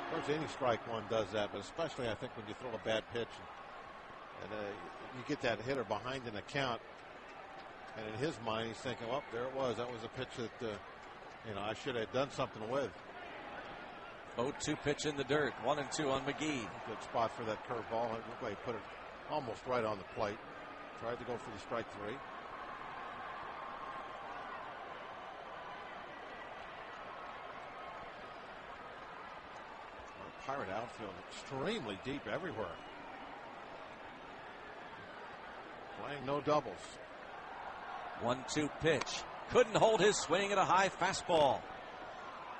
Of course, any strike 1 does that, but especially I think when you throw a bad pitch and you get that hitter behind in a count. And in his mind, he's thinking, well, there it was. That was a pitch that, I should have done something with. 0-2 pitch in the dirt. 1-2 on McGee. Good spot for that curveball. It looked like he put it almost right on the plate. Tried to go for the strike 3. Pirate outfield extremely deep everywhere. Playing no doubles. 1-2 pitch. Couldn't hold his swing at a high fastball.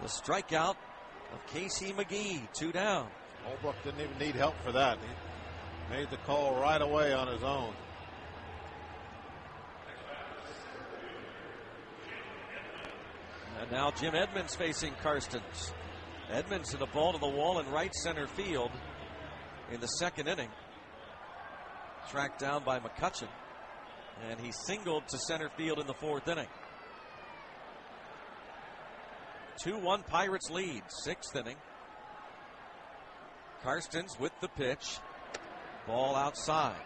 The strikeout of Casey McGee. 2 down. Holbrook didn't even need help for that. Made the call right away on his own. And now Jim Edmonds facing Karstens. Edmonds hit a ball to the wall in right center field in the second inning. Tracked down by McCutchen. And he singled to center field in the fourth inning. 2-1 Pirates lead, sixth inning. Karstens with the pitch. Ball outside.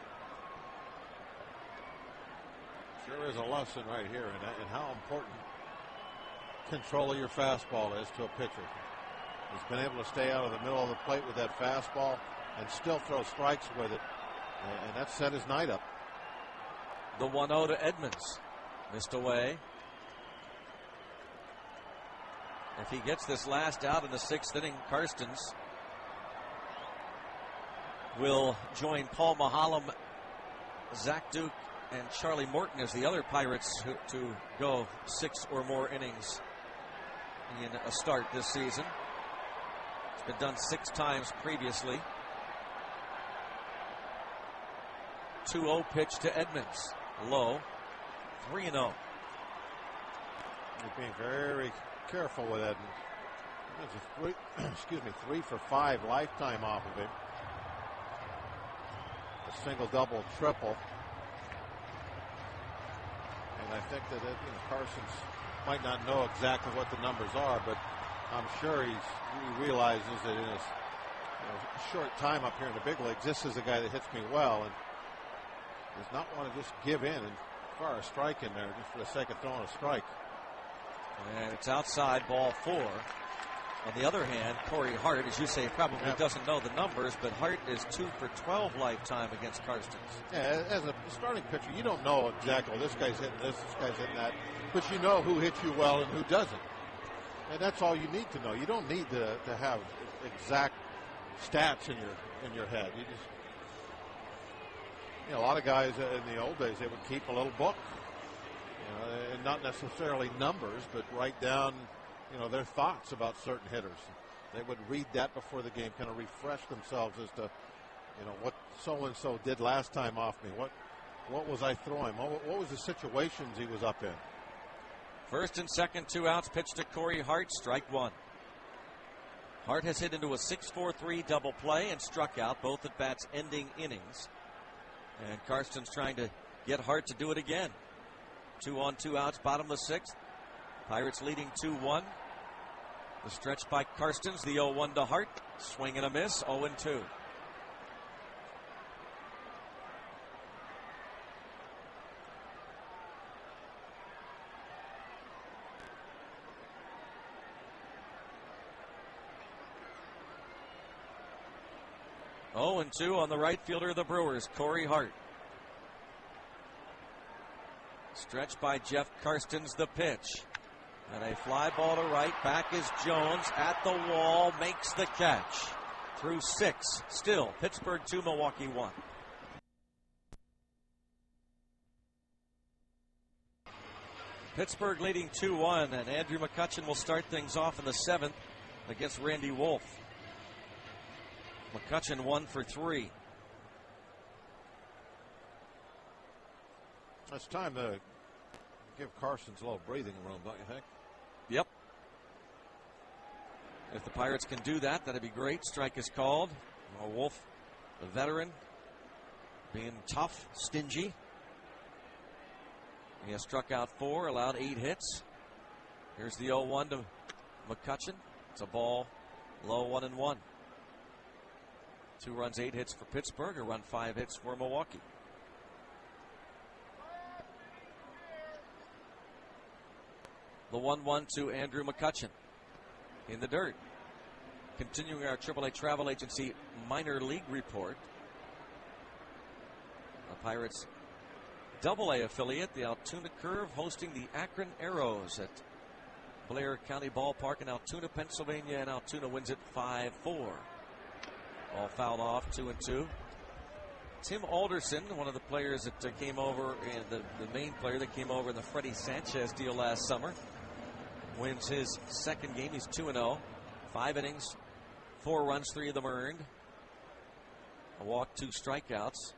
Sure is a lesson right here in how important control of your fastball is to a pitcher. He's been able to stay out of the middle of the plate with that fastball and still throw strikes with it. And that set his night up. The 1-0 to Edmonds. Missed away. If he gets this last out in the sixth inning, Karstens will join Paul Mahalem, Zach Duke, and Charlie Morton as the other Pirates to go 6 or more innings in a start this season. It's been done 6 times previously. 2-0 pitch to Edmonds. Low. 3-0. You're being very careful with Edmonds. That's a 3 for 5 lifetime off of him. A single, double, triple. And I think that Karstens might not know exactly what the numbers are, but I'm sure he realizes that in his short time up here in the big leagues, this is a guy that hits me well, and does not want to just give in and fire a strike in there just for the sake of throwing a strike. And it's outside, ball 4. On the other hand, Corey Hart, as you say, probably doesn't know the numbers, but Hart is 2 for 12 lifetime against Karstens. Yeah, as a starting pitcher, you don't know exactly, this guy's hitting this guy's hitting that, but you know who hits you well and who doesn't. And that's all you need to know. You don't need to have exact stats in your head. You just, a lot of guys in the old days, they would keep a little book, and not necessarily numbers, but write down their thoughts about certain hitters. They would read that before the game, kind of refresh themselves as to, what so-and-so did last time off me. What was I throwing? What was the situations he was up in? First and second, 2 outs, pitch to Corey Hart, strike 1. Hart has hit into a 6-4-3 double play and struck out, both at bats ending innings. And Karstens trying to get Hart to do it again. 2 on, 2 outs, bottom of the 6th. Pirates leading 2-1. The stretch by Karstens, the 0-1 to Hart. Swing and a miss, 0-2. Oh, and 2 on the right fielder of the Brewers, Corey Hart. Stretched by Jeff Karstens, the pitch. And a fly ball to right. Back is Jones at the wall. Makes the catch. Through 6. Still, Pittsburgh 2, Milwaukee 1. Pittsburgh leading 2-1. And Andrew McCutchen will start things off in the 7th against Randy Wolf. McCutchen 1 for 3. It's time to give Karstens a little breathing room, don't you think? Yep. If the Pirates can do that, that'd be great. Strike is called. Wolf, the veteran, being tough, stingy. He has struck out 4, allowed 8 hits. Here's the 0-1 to McCutchen. It's a ball, low 1-1. 2 runs, 8 hits for Pittsburgh, a run, 5 hits for Milwaukee. The 1-1 to Andrew McCutchen in the dirt. Continuing our AAA Travel Agency minor league report. The Pirates AA affiliate, the Altoona Curve, hosting the Akron Arrows at Blair County Ballpark in Altoona, Pennsylvania, and Altoona wins it 5-4. All fouled off, 2-2. Tim Alderson, one of the players that came over, and the main player that came over in the Freddie Sanchez deal last summer, wins his second game. He's 2-0. 5 innings, 4 runs, 3 of them earned. A walk, 2 strikeouts.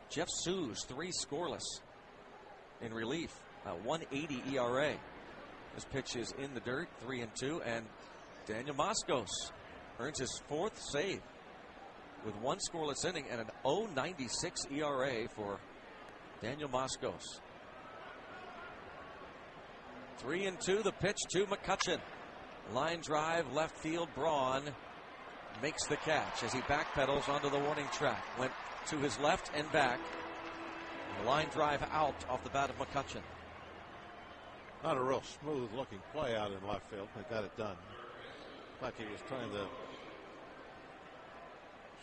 Jeff Sues, 3 scoreless in relief. 1.80 ERA. This pitch is in the dirt, 3-2, and Daniel Moskos earns his 4th save with 1 scoreless inning and an 0.96 ERA for Daniel Moskos. 3-2, the pitch to McCutchen. Line drive, left field. Braun makes the catch as he backpedals onto the warning track. Went to his left and back. The line drive out off the bat of McCutchen. Not a real smooth looking play out in left field. They got it done. Like he was trying to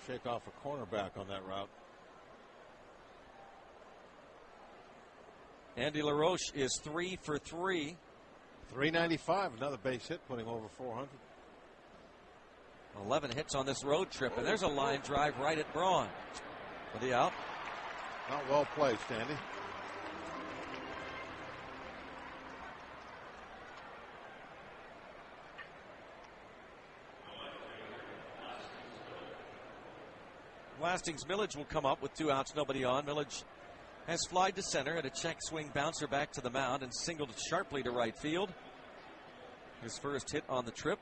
shake off a cornerback on that route. Andy LaRoche is 3 for 3. 395, another base hit, putting over 400. 11 hits on this road trip, and there's a line drive right at Braun. For the out. Not well placed, Andy. Lastings Millage will come up with 2 outs, nobody on. Millage has flied to center at a check swing bouncer back to the mound and singled sharply to right field. His first hit on the trip.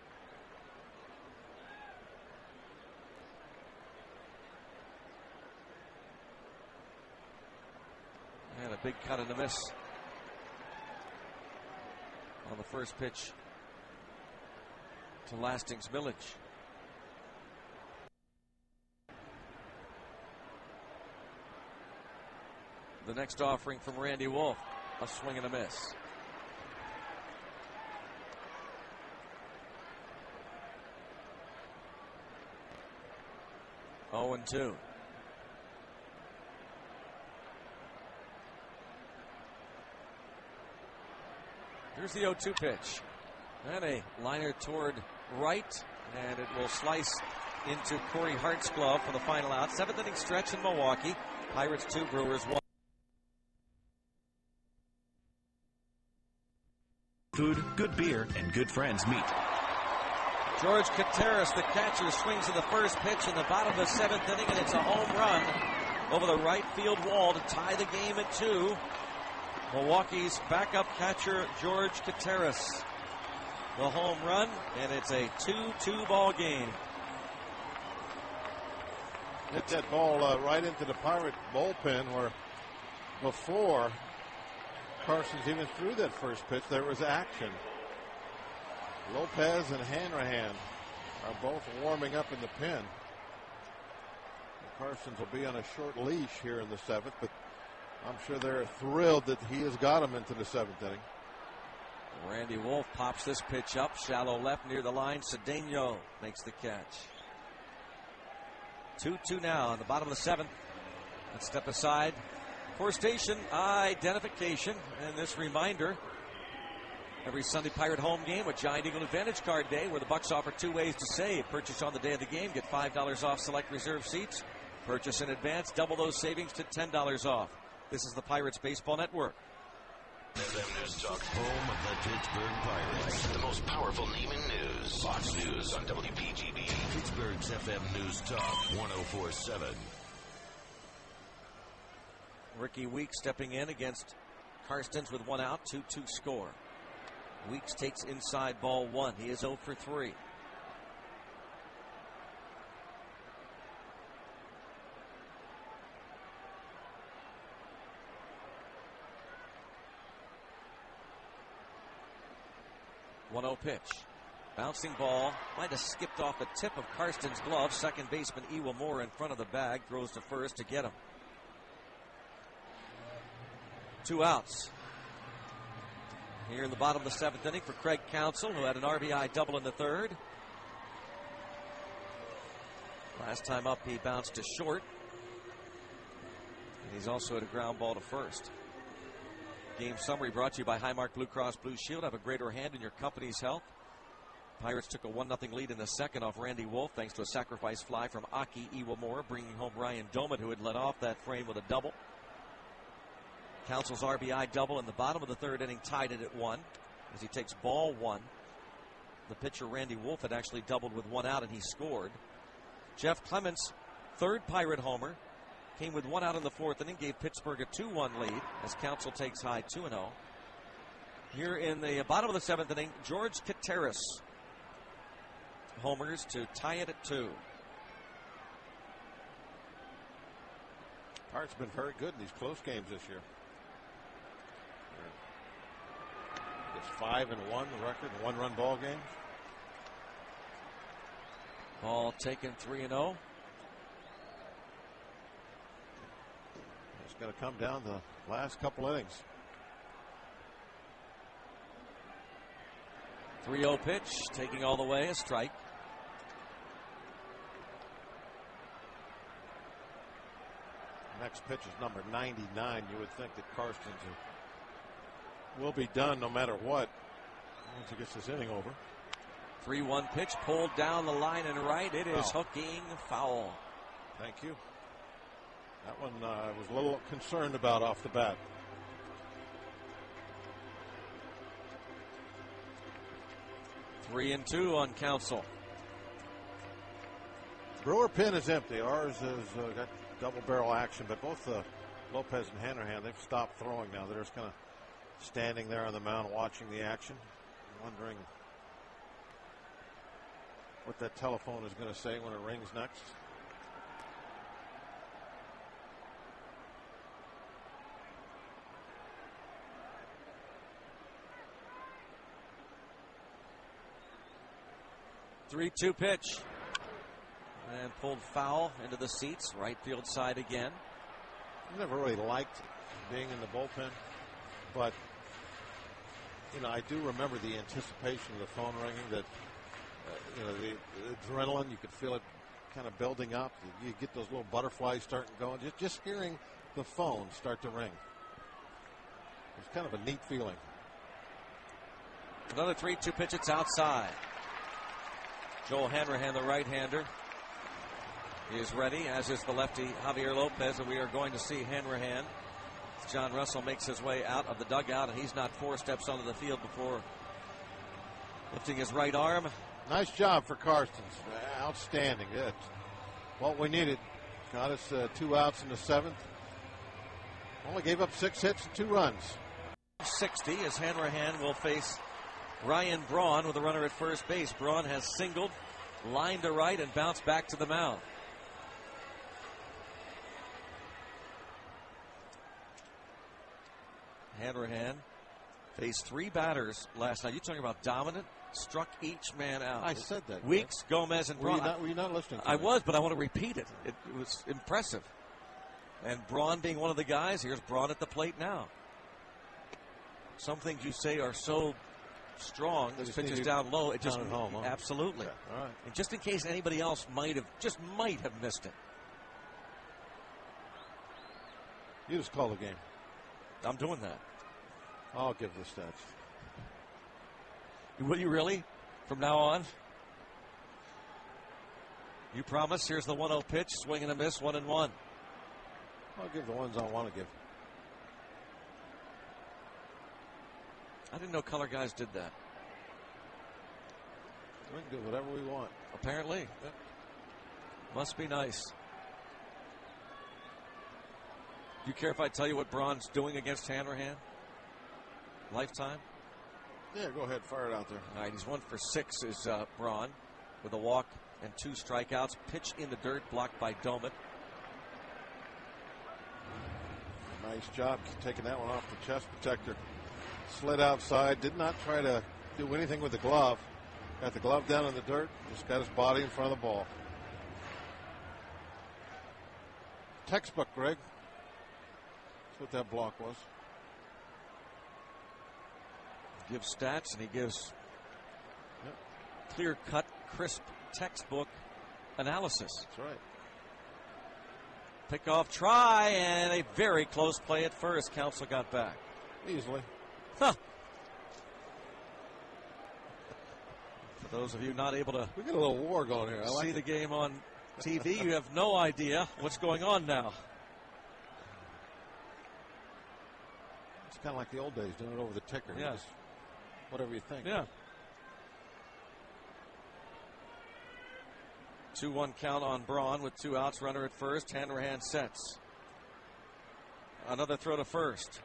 And a big cut and a miss on the first pitch to Lastings Millage. The next offering from Randy Wolf, a swing and a miss. Oh, 2. Here's the 0-2 pitch. And a liner toward right, and it will slice into Corey Hart's glove for the final out. 7th inning stretch in Milwaukee. Pirates 2, Brewers 1. Food, good beer, and good friends meet. George Contreras, the catcher, swings to the first pitch in the bottom of the 7th inning, and it's a home run over the right field wall to tie the game at 2. Milwaukee's backup catcher, George Contreras. The home run, and it's a 2-2 ball game. Hit that ball right into the Pirate bullpen, where before Parsons even threw that first pitch, there was action. Lopez and Hanrahan are both warming up in the pen. Parsons will be on a short leash here in the 7th, but I'm sure they're thrilled that he has got him into the 7th inning. Randy Wolf pops this pitch up, shallow left near the line. Cedeno makes the catch. 2-2 now in the bottom of the 7th. Let's step aside for station identification. And this reminder, every Sunday Pirate home game with Giant Eagle Advantage Card Day, where the Bucks offer 2 ways to save. Purchase on the day of the game, get $5 off select reserve seats. Purchase in advance, double those savings to $10 off. This is the Pirates Baseball Network. FM News Talk, home of the Pittsburgh Pirates. The most powerful name in news. Fox News on WPGB. Pittsburgh's FM News Talk, 104.7. Ricky Weeks stepping in against Karstens with 1 out, 2-2 score. Weeks takes inside ball 1. He is 0 for 3. .1-0 pitch. Bouncing ball. Might have skipped off the tip of Karstens' glove. Second baseman Ewa Moore in front of the bag. Throws to first to get him. 2 outs. Here in the bottom of the 7th inning for Craig Counsell, who had an RBI double in the 3rd. Last time up, he bounced to short. And he's also had a ground ball to first. Game summary brought to you by Highmark Blue Cross Blue Shield. Have a greater hand in your company's health. Pirates took a 1-0 lead in the 2nd off Randy Wolf, thanks to a sacrifice fly from Aki Iwamura, bringing home Ryan Doman, who had led off that frame with a double. Counsell's RBI double in the bottom of the 3rd inning tied it at 1 as he takes ball 1. The pitcher Randy Wolf had actually doubled with 1 out, and he scored. Jeff Clements third Pirate homer. Came with 1 out in the 4th inning, gave Pittsburgh a 2-1 lead as Council takes high 2-0. Here in the bottom of the 7th inning, George Kateris homers to tie it at 2. Pirates have been very good in these close games this year. It's 5-1 the record in 1-run ball games. Ball taken 3-0. It's going to come down the last couple innings. 3-0 pitch, taking all the way, a strike. Next pitch is number 99. You would think that Karstens will be done no matter what once he gets this inning over. 3-1 pitch, pulled down the line and right. It is hooking foul. Thank you. That one I was a little concerned about off the bat. 3-2 on Council. Brewer pin is empty. Ours has got double barrel action, but both Lopez and Hanrahan, they've stopped throwing now. They're just kind of standing there on the mound watching the action, wondering what that telephone is going to say when it rings next. Three-two pitch. And pulled foul into the seats, right field side again. I never really liked being in the bullpen, but I do remember the anticipation of the phone ringing. That the adrenaline, you could feel it kind of building up. You get those little butterflies starting going. Just hearing the phone start to ring. It's kind of a neat feeling. Another 3-2 pitch. It's outside. Joel Hanrahan, the right-hander, is ready, as is the lefty Javier Lopez, and we are going to see Hanrahan. John Russell makes his way out of the dugout, and he's not 4 steps onto the field before lifting his right arm. Nice job for Karstens. Outstanding. That's what we needed. Got us 2 outs in the 7th. Only gave up 6 hits and 2 runs. 60 as Hanrahan will face Ryan Braun with a runner at first base. Braun has singled, lined to right, and bounced back to the mound. Hanrahan faced 3 batters last night. You're talking about dominant, struck each man out. I said that. Weeks, Gomez, and Braun. Were you not listening to I me? was, but I want to repeat it. It was impressive. And Braun being one of the guys, here's Braun at the plate now. Some things you say are so strong, this pitch is down low. It just home, huh? Absolutely. Yeah, all right. And just in case anybody else might have missed it. You just call the game. I'm doing that. I'll give the stats. Will you really? From now on? You promise? Here's the 1-0 pitch. Swing and a miss, 1-1. I'll give the ones I want to give. I didn't know color guys did that. We can do whatever we want. Apparently. Yep. Must be nice. Do you care if I tell you what Braun's doing against Hanrahan? Lifetime? Yeah, go ahead. Fire it out there. All right, he's 1 for 6 is Braun with a walk and 2 strikeouts. Pitch in the dirt, blocked by Domet. Nice job taking that one off the chest protector. Slid outside. Did not try to do anything with the glove. Got the glove down in the dirt. Just got his body in front of the ball. Textbook, Greg. That's what that block was. Gives stats, and he gives clear-cut, crisp textbook analysis. That's right. Pickoff try, and a very close play at first. Council got back. Easily. Huh. For those of you not able to We got a little war going here. I like see it. the game on TV, you have no idea what's going on now. It's kind of like the old days, doing it over the ticker. Yeah. Just whatever you think. Yeah. 2-1 count on Braun with 2 outs. Runner at first. Hanrahan sets. Another throw to first.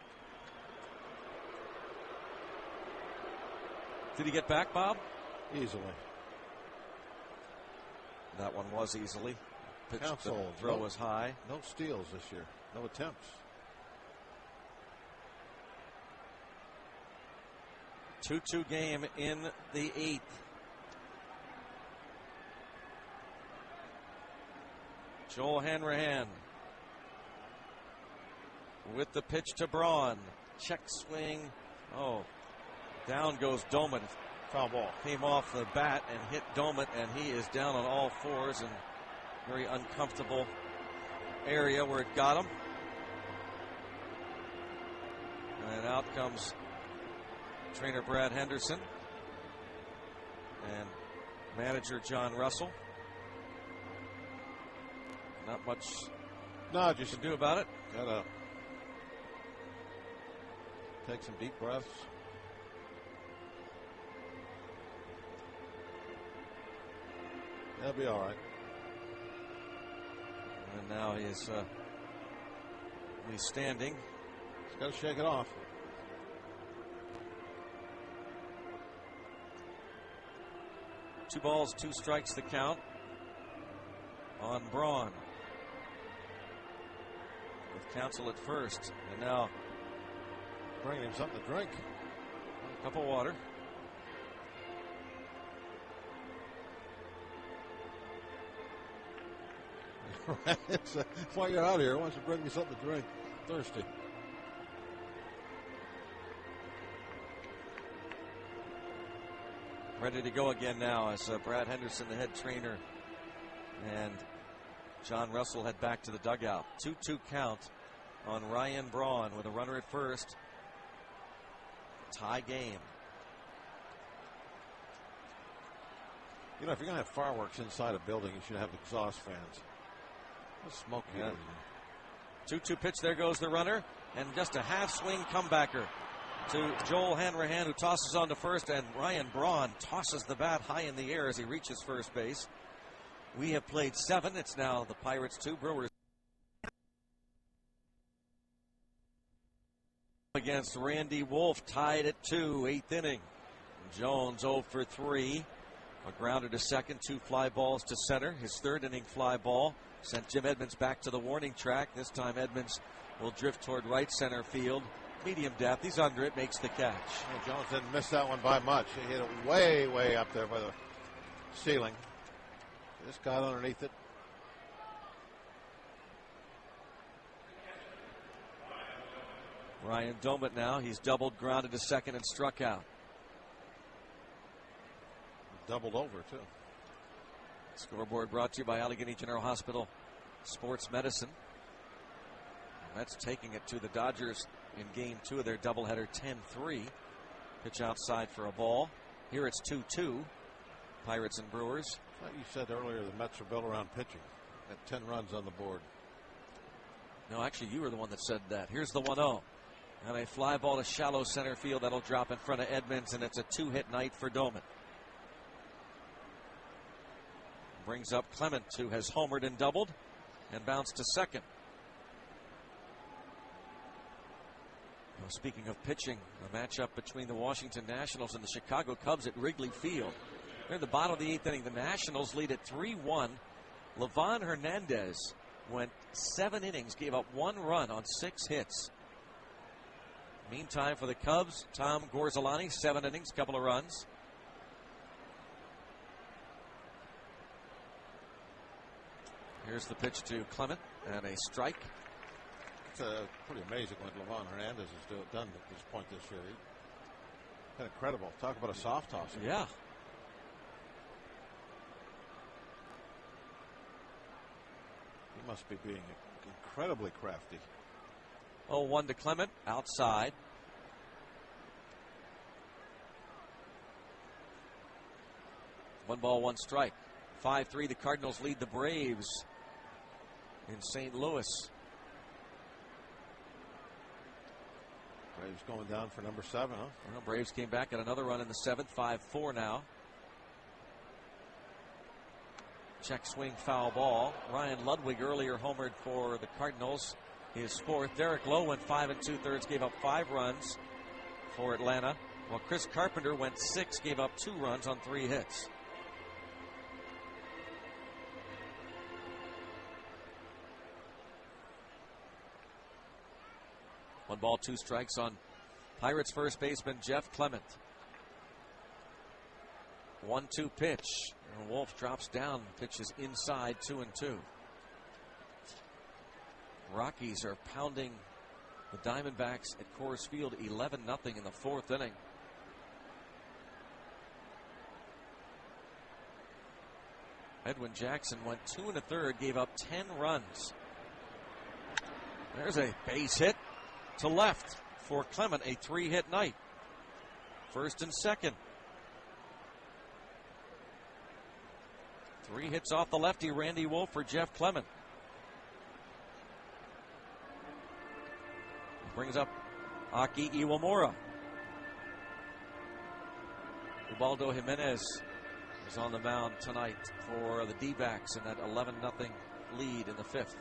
Did he get back, Bob? Easily. That one was easily. The Counsel, throw was high. No steals this year. No attempts. 2-2 game in the 8th. Joel Hanrahan with the pitch to Braun. Check swing. Oh, down goes Doman. Foul ball. Came off the bat and hit Doman, and he is down on all fours in very uncomfortable area where it got him. And out comes trainer Brad Henderson and manager John Russell. Not much just to do about it. Gotta take some deep breaths. They'll be all right. And now he's standing. He's got to shake it off. Two balls, 2 strikes the count on Braun. With Counsell at first. And now bringing him something to drink. A cup of water. It's while you're out here, why don't you bring me something to drink? Thirsty. Ready to go again now as Brad Henderson, the head trainer, and John Russell head back to the dugout. 2-2 count on Ryan Braun with a runner at first. Tie game. You know, if you're going to have fireworks inside a building, you should have exhaust fans. Smoke. Yeah. 2-2 pitch. There goes the runner. And just a half swing comebacker to Joel Hanrahan, who tosses on to first. And Ryan Braun tosses the bat high in the air as he reaches first base. We have played 7. It's now the Pirates 2, Brewers against Randy Wolf, tied at 2, 8th inning. Jones 0 for 3. A grounder to second, 2 fly balls to center. His 3rd inning fly ball sent Jim Edmonds back to the warning track. This time Edmonds will drift toward right center field. Medium depth. He's under it, makes the catch. Well, Jones didn't miss that one by much. He hit it way, way up there by the ceiling. Just got underneath it. Ryan Domit now. He's doubled, grounded to second, and struck out. Doubled over, too. Scoreboard brought to you by Allegheny General Hospital Sports Medicine. Mets taking it to the Dodgers in game 2 of their doubleheader, 10-3. Pitch outside for a ball. Here it's 2-2. Pirates and Brewers. I thought you said earlier the Mets are built around pitching. At 10 runs on the board. No, actually, you were the one that said that. Here's the 1-0. And a fly ball to shallow center field. That'll drop in front of Edmonds, and it's a 2-hit night for Doman. Brings up Clement, who has homered and doubled, and bounced to second. Well, speaking of pitching, a matchup between the Washington Nationals and the Chicago Cubs at Wrigley Field. They're in the bottom of the 8th inning. The Nationals lead at 3-1. Livan Hernandez went 7 innings, gave up 1 run on 6 hits. Meantime, for the Cubs, Tom Gorzolani, 7 innings, couple of runs. Here's the pitch to Clement, and a strike. It's pretty amazing what Livan Hernandez has done at this point this year. Kind of incredible. Talk about a soft tosser. Yeah. He must be being incredibly crafty. 0-1 to Clement, outside. One ball, 1 strike. 5-3, the Cardinals lead the Braves in St. Louis. Braves going down for number 7, huh? Well, Braves came back at another run in the 7th, 5-4 now. Check swing foul ball. Ryan Ludwig earlier homered for the Cardinals, his fourth. Derek Lowe went 5 2/3, gave up 5 runs for Atlanta, while Chris Carpenter went 6, gave up 2 runs on 3 hits. One ball, 2 strikes on Pirates first baseman Jeff Clement. 1-2 pitch. And Wolf drops down, pitches inside, 2-2. Rockies are pounding the Diamondbacks at Coors Field 11-0 in the 4th inning. Edwin Jackson went 2 1/3, gave up 10 runs. There's a base hit to left for Clement, a 3-hit night. First and second. 3 hits off the lefty, Randy Wolf, for Jeff Clement. Brings up Aki Iwamura. Ubaldo Jimenez is on the mound tonight for the D-backs in that 11-0 lead in the 5th.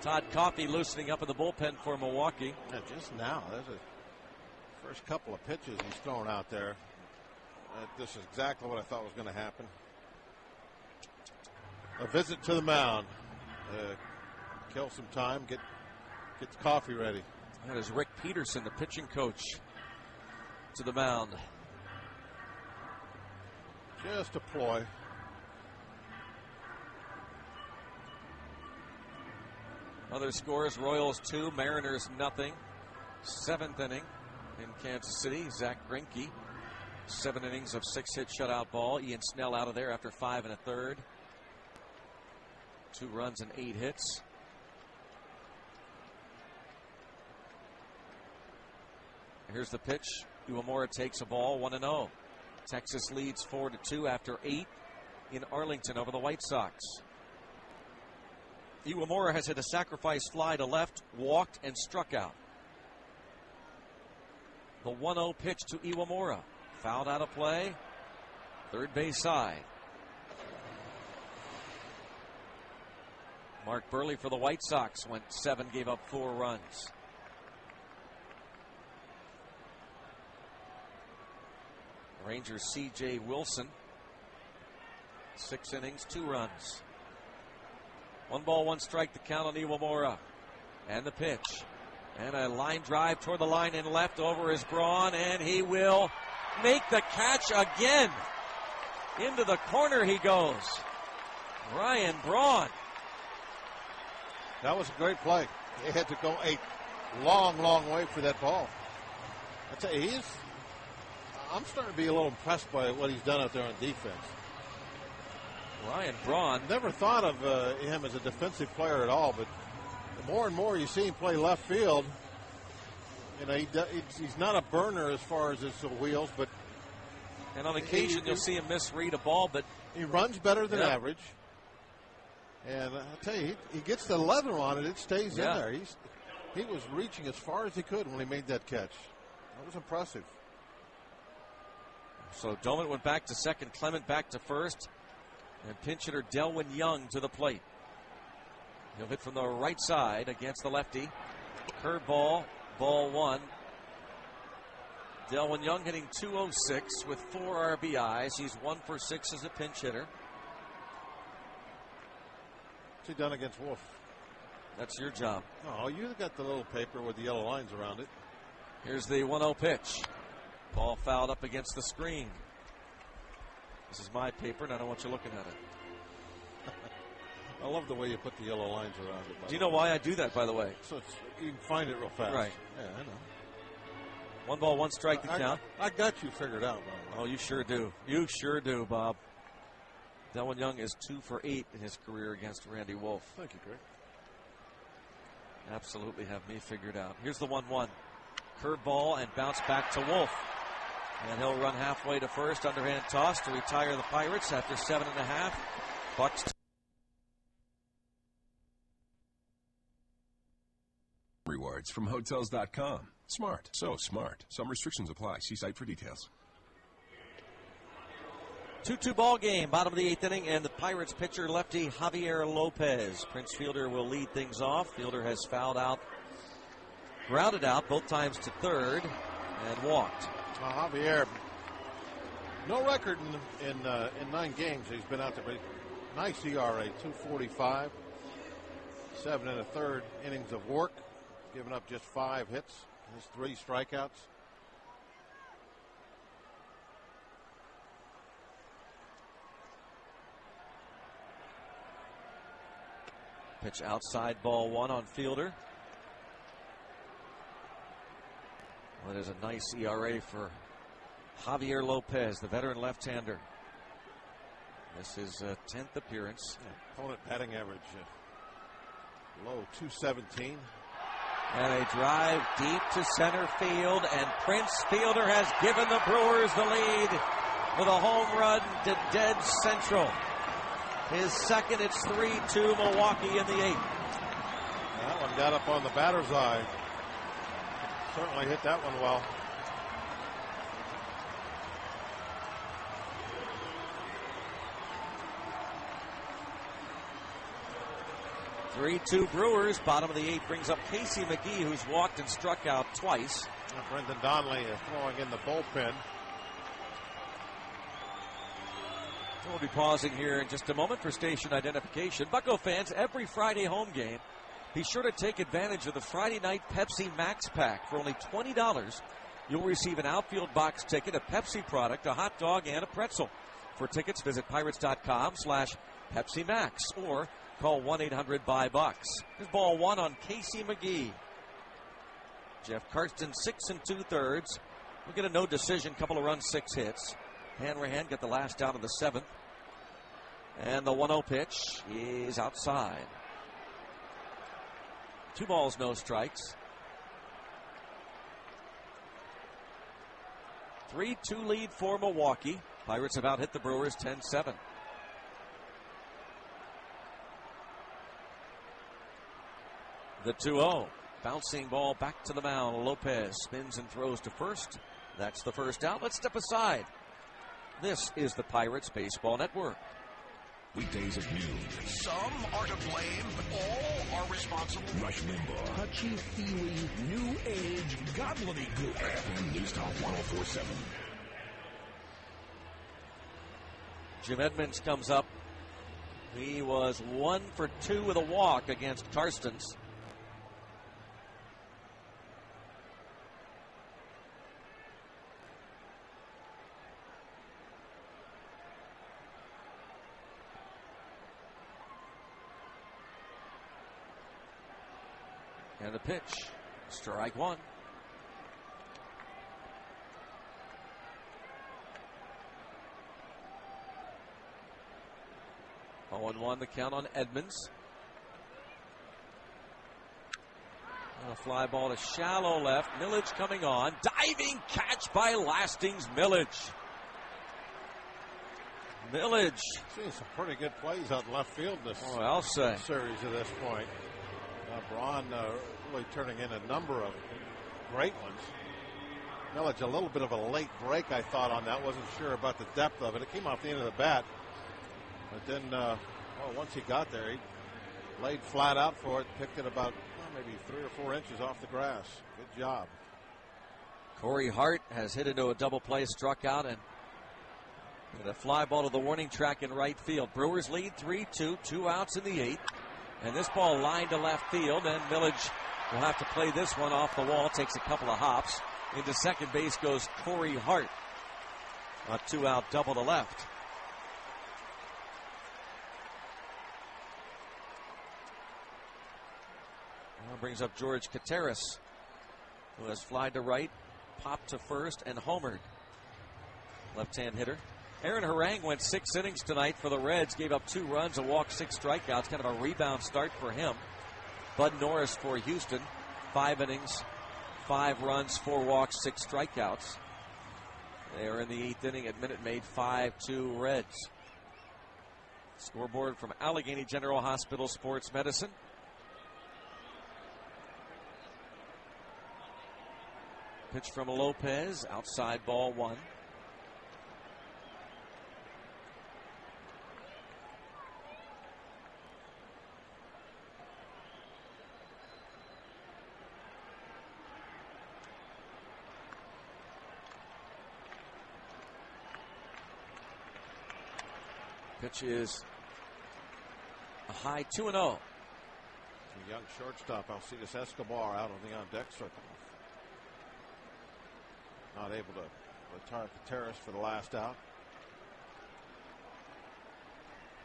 Todd Coffey loosening up in the bullpen for Milwaukee. Yeah, just now, there's a first couple of pitches he's thrown out there. This is exactly what I thought was going to happen. A visit to the mound. Kill some time, get the coffee ready. That is Rick Peterson, the pitching coach, to the mound. Just a ploy. Other scores: Royals 2, Mariners 0. 7th inning in Kansas City. Zach Greinke, 7 innings of 6-hit shutout ball. Ian Snell out of there after 5 1/3. 2 runs and 8 hits. Here's the pitch. Iwamura takes a ball, 1-0. Texas leads 4-2 after 8 in Arlington over the White Sox. Iwamura has hit a sacrifice fly to left, walked, and struck out. The 1-0 pitch to Iwamura. Fouled out of play. Third base side. Mark Burley for the White Sox went 7, gave up 4 runs. Rangers C.J. Wilson, 6 innings, 2 runs. 1 ball, 1 strike, the count on Iwamura. And the pitch. And a line drive toward the line and left over is Braun, and he will make the catch again. Into the corner he goes. Ryan Braun. That was a great play. They had to go a long, long way for that ball. I tell you, I'm starting to be a little impressed by what he's done out there on defense. Ryan Braun. Never thought of him as a defensive player at all, but the more and more you see him play left field, you know, he's not a burner as far as his wheels, but and on occasion you'll see him misread a ball, but he runs better than average. And I tell you, he gets the leather on it; it stays in there. He was reaching as far as he could when he made that catch. That was impressive. So Doman went back to second, Clement back to first, and pinch hitter Delwyn Young to the plate. He'll hit from the right side against the lefty. Curveball, ball 1. Delwyn Young hitting .206 with 4 RBIs. He's 1 for 6 as a pinch hitter. What's he done against Wolf? That's your job. Oh, you got the little paper with the yellow lines around it. Here's the 1-0 pitch. Ball fouled up against the screen. This is my paper, and I don't want you looking at it. I love the way you put the yellow lines around it. Do you know why I do that, by the way? So you can find it real fast. Right. Yeah, I know. 1 ball, 1 strike to count. I got you figured out, Bob. Oh, you sure do. You sure do, Bob. Delwyn Young is 2 for 8 in his career against Randy Wolf. Thank you, Greg. Absolutely have me figured out. Here's the 1-1. Curveball and bounce back to Wolf. And he'll run halfway to first. Underhand toss to retire the Pirates after 7.5. Bucks. Rewards from Hotels.com. Smart. So smart. Some restrictions apply. See site for details. 2-2 ball game, bottom of the 8th inning, and the Pirates pitcher lefty Javier Lopez. Prince Fielder will lead things off. Fielder has fouled out, grounded out both times to third, and walked. Javier, no record in 9 games he's been out there, but nice ERA, 2.45, 7 1/3 innings of work, giving up just 5 hits, his 3 strikeouts. Pitch outside, ball 1 on Fielder. Well, there's a nice ERA for Javier Lopez, the veteran left-hander. This is 10th appearance. Opponent batting average low, 217. And a drive deep to center field, and Prince Fielder has given the Brewers the lead with a home run to dead central. His second, it's 3-2 Milwaukee in the 8th. That one got up on the batter's eye. Certainly hit that one well. Three-two Brewers. Bottom of the 8th brings up Casey McGee, who's walked and struck out twice. Brendan Donnelly throwing in the bullpen. We'll be pausing here in just a moment for station identification. Bucco fans, every Friday home game, be sure to take advantage of the Friday night Pepsi Max Pack. For only $20, you'll receive an outfield box ticket, a Pepsi product, a hot dog, and a pretzel. For tickets, visit pirates.com/Pepsi Max or call 1-800-BUY-BUCKS. Here's ball 1 on Casey McGee. Jeff Karsten, 6 2/3. We'll get a no decision, couple of runs, 6 hits. Hanrahan got the last out of the 7th. And the 1-0 pitch is outside. 2 balls, no strikes. 3-2 lead for Milwaukee. Pirates have out-hit the Brewers 10-7. The 2-0. Bouncing ball back to the mound. Lopez spins and throws to first. That's the first out. Let's step aside. This is the Pirates Baseball Network. Weekdays at noon. Some are to blame, but all are responsible. Rush Limbaugh. Touchy-feely, new age, gobbledygook. FM News Talk 104.7. Jim Edmonds comes up. He was 1 for 2 with a walk against Karstens. And the pitch, strike 1. Oh, 1-1 the count on Edmonds. And a fly ball to shallow left. Millage coming on. Diving catch by Lastings. Millage. Seen some pretty good plays out in left field this I'll say. series at this point. Braun really turning in a number of great ones. Millage, a little bit of a late break, I thought, on that. Wasn't sure about the depth of it. It came off the end of the bat. But then, once he got there, he laid flat out for it, picked it about maybe 3 or 4 inches off the grass. Good job. Corey Hart has hit into a double play, struck out, and a fly ball to the warning track in right field. Brewers lead 3-2, 2 outs in the 8th. And this ball lined to left field, and Millage will have to play this one off the wall. Takes a couple of hops. Into second base goes Corey Hart. A 2-out double to left. Now brings up George Kateris, who has flied to right, popped to first, and homered. Left-hand hitter. Aaron Harang went 6 innings tonight for the Reds. Gave up 2 runs, a walk, 6 strikeouts. Kind of a rebound start for him. Bud Norris for Houston. 5 innings, 5 runs, 4 walks, 6 strikeouts. They are in the 8th inning at Minute Maid, 5-2 Reds. Scoreboard from Allegheny General Hospital Sports Medicine. Pitch from Lopez, outside, ball one. Pitch is a high 2-0. Young shortstop Alcides Escobar out on the on-deck circle. Not able to retire Contreras for the last out.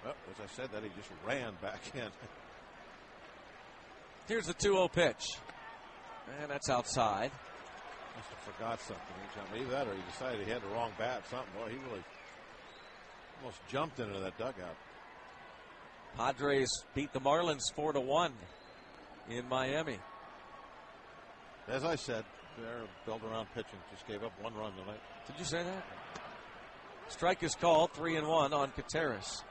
Well, as I said that, he just ran back in. Here's the 2-0 pitch. And that's outside. Must have forgot something. Either that or he decided he had the wrong bat. Something. Boy, he really almost jumped into that dugout. Padres beat the Marlins 4-1 in Miami. As I said, they're built around pitching. Just gave up 1 run tonight. Did you say that? Strike is called, 3-1 on Contreras.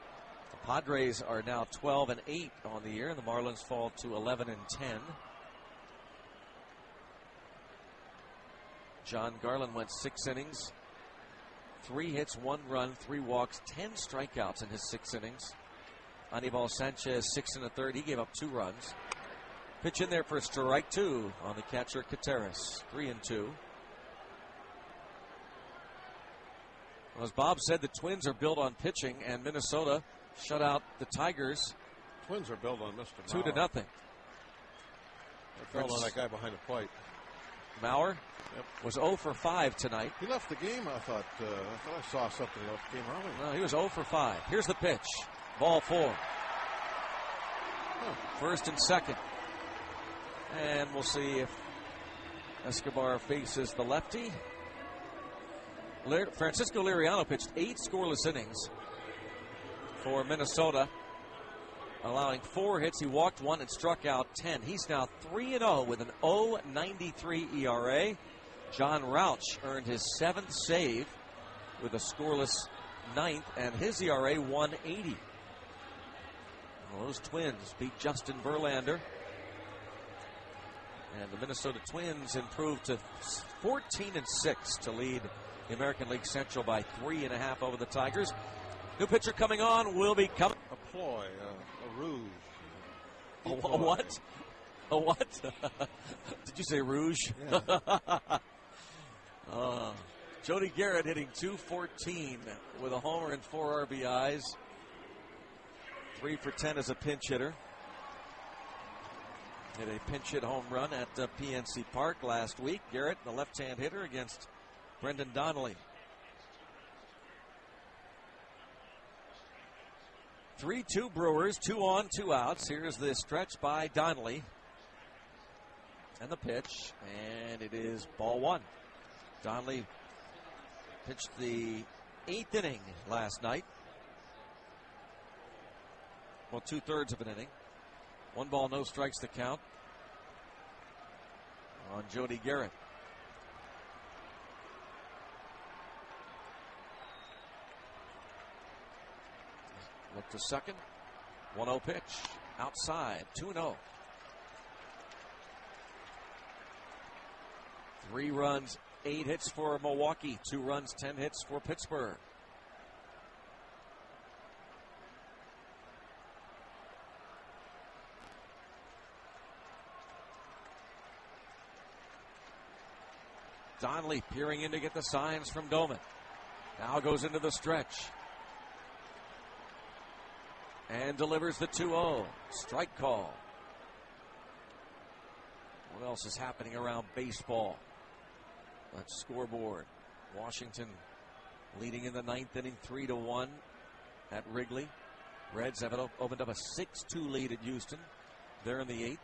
The Padres are now 12-8 on the year, and the Marlins fall to 11-10. John Garland went 6 innings, 3 hits, 1 run, 3 walks, 10 strikeouts in his 6 innings. Anibal Sanchez, 6 1/3. He gave up 2 runs. Pitch in there for strike 2 on the catcher Contreras. 3-2. Well, as Bob said, the Twins are built on pitching, and Minnesota shut out the Tigers. Twins are built on Mr. 2-0. They're built on that guy behind the plate. Mauer was 0 for 5 tonight. He left the game. I thought I saw something. He left the game early. No, he was 0 for 5. Here's the pitch. Ball 4. First and second. And we'll see if Escobar faces the lefty. Francisco Liriano pitched 8 scoreless innings for Minnesota, allowing 4 hits. He walked 1 and struck out 10. He's now 3-0 with an 0.93 ERA. John Rauch earned his 7th save with a scoreless 9th, and his ERA 1.80. Well, those Twins beat Justin Verlander. And the Minnesota Twins improved to 14-6 to lead the American League Central by 3.5 over the Tigers. New pitcher coming on will be coming. A ploy, a ruse. A what? A what? Did you say rouge? Yeah. Jody Garrett hitting .214 with a homer and 4 RBIs. 3 for 10 as a pinch hitter. Hit a pinch hit home run at PNC Park last week. Garrett, the left-hand hitter, against Brendan Donnelly. 3-2 Brewers, 2 on, 2 outs. Here's the stretch by Donnelly. And the pitch, and it is ball 1. Donnelly pitched the 8th inning last night. Well, 2/3 of an inning. 1 ball, no strikes to count on Jody Garrett. Look to second. 1-0 pitch. Outside. 2-0. 3 runs, 8 hits for Milwaukee. 2 runs, 10 hits for Pittsburgh. Donnelly peering in to get the signs from Doman. Now goes into the stretch. And delivers the 2-0. Strike call. What else is happening around baseball? That scoreboard. Washington leading in the 9th inning 3-1 at Wrigley. Reds have opened up a 6-2 lead at Houston. They're in the 8th.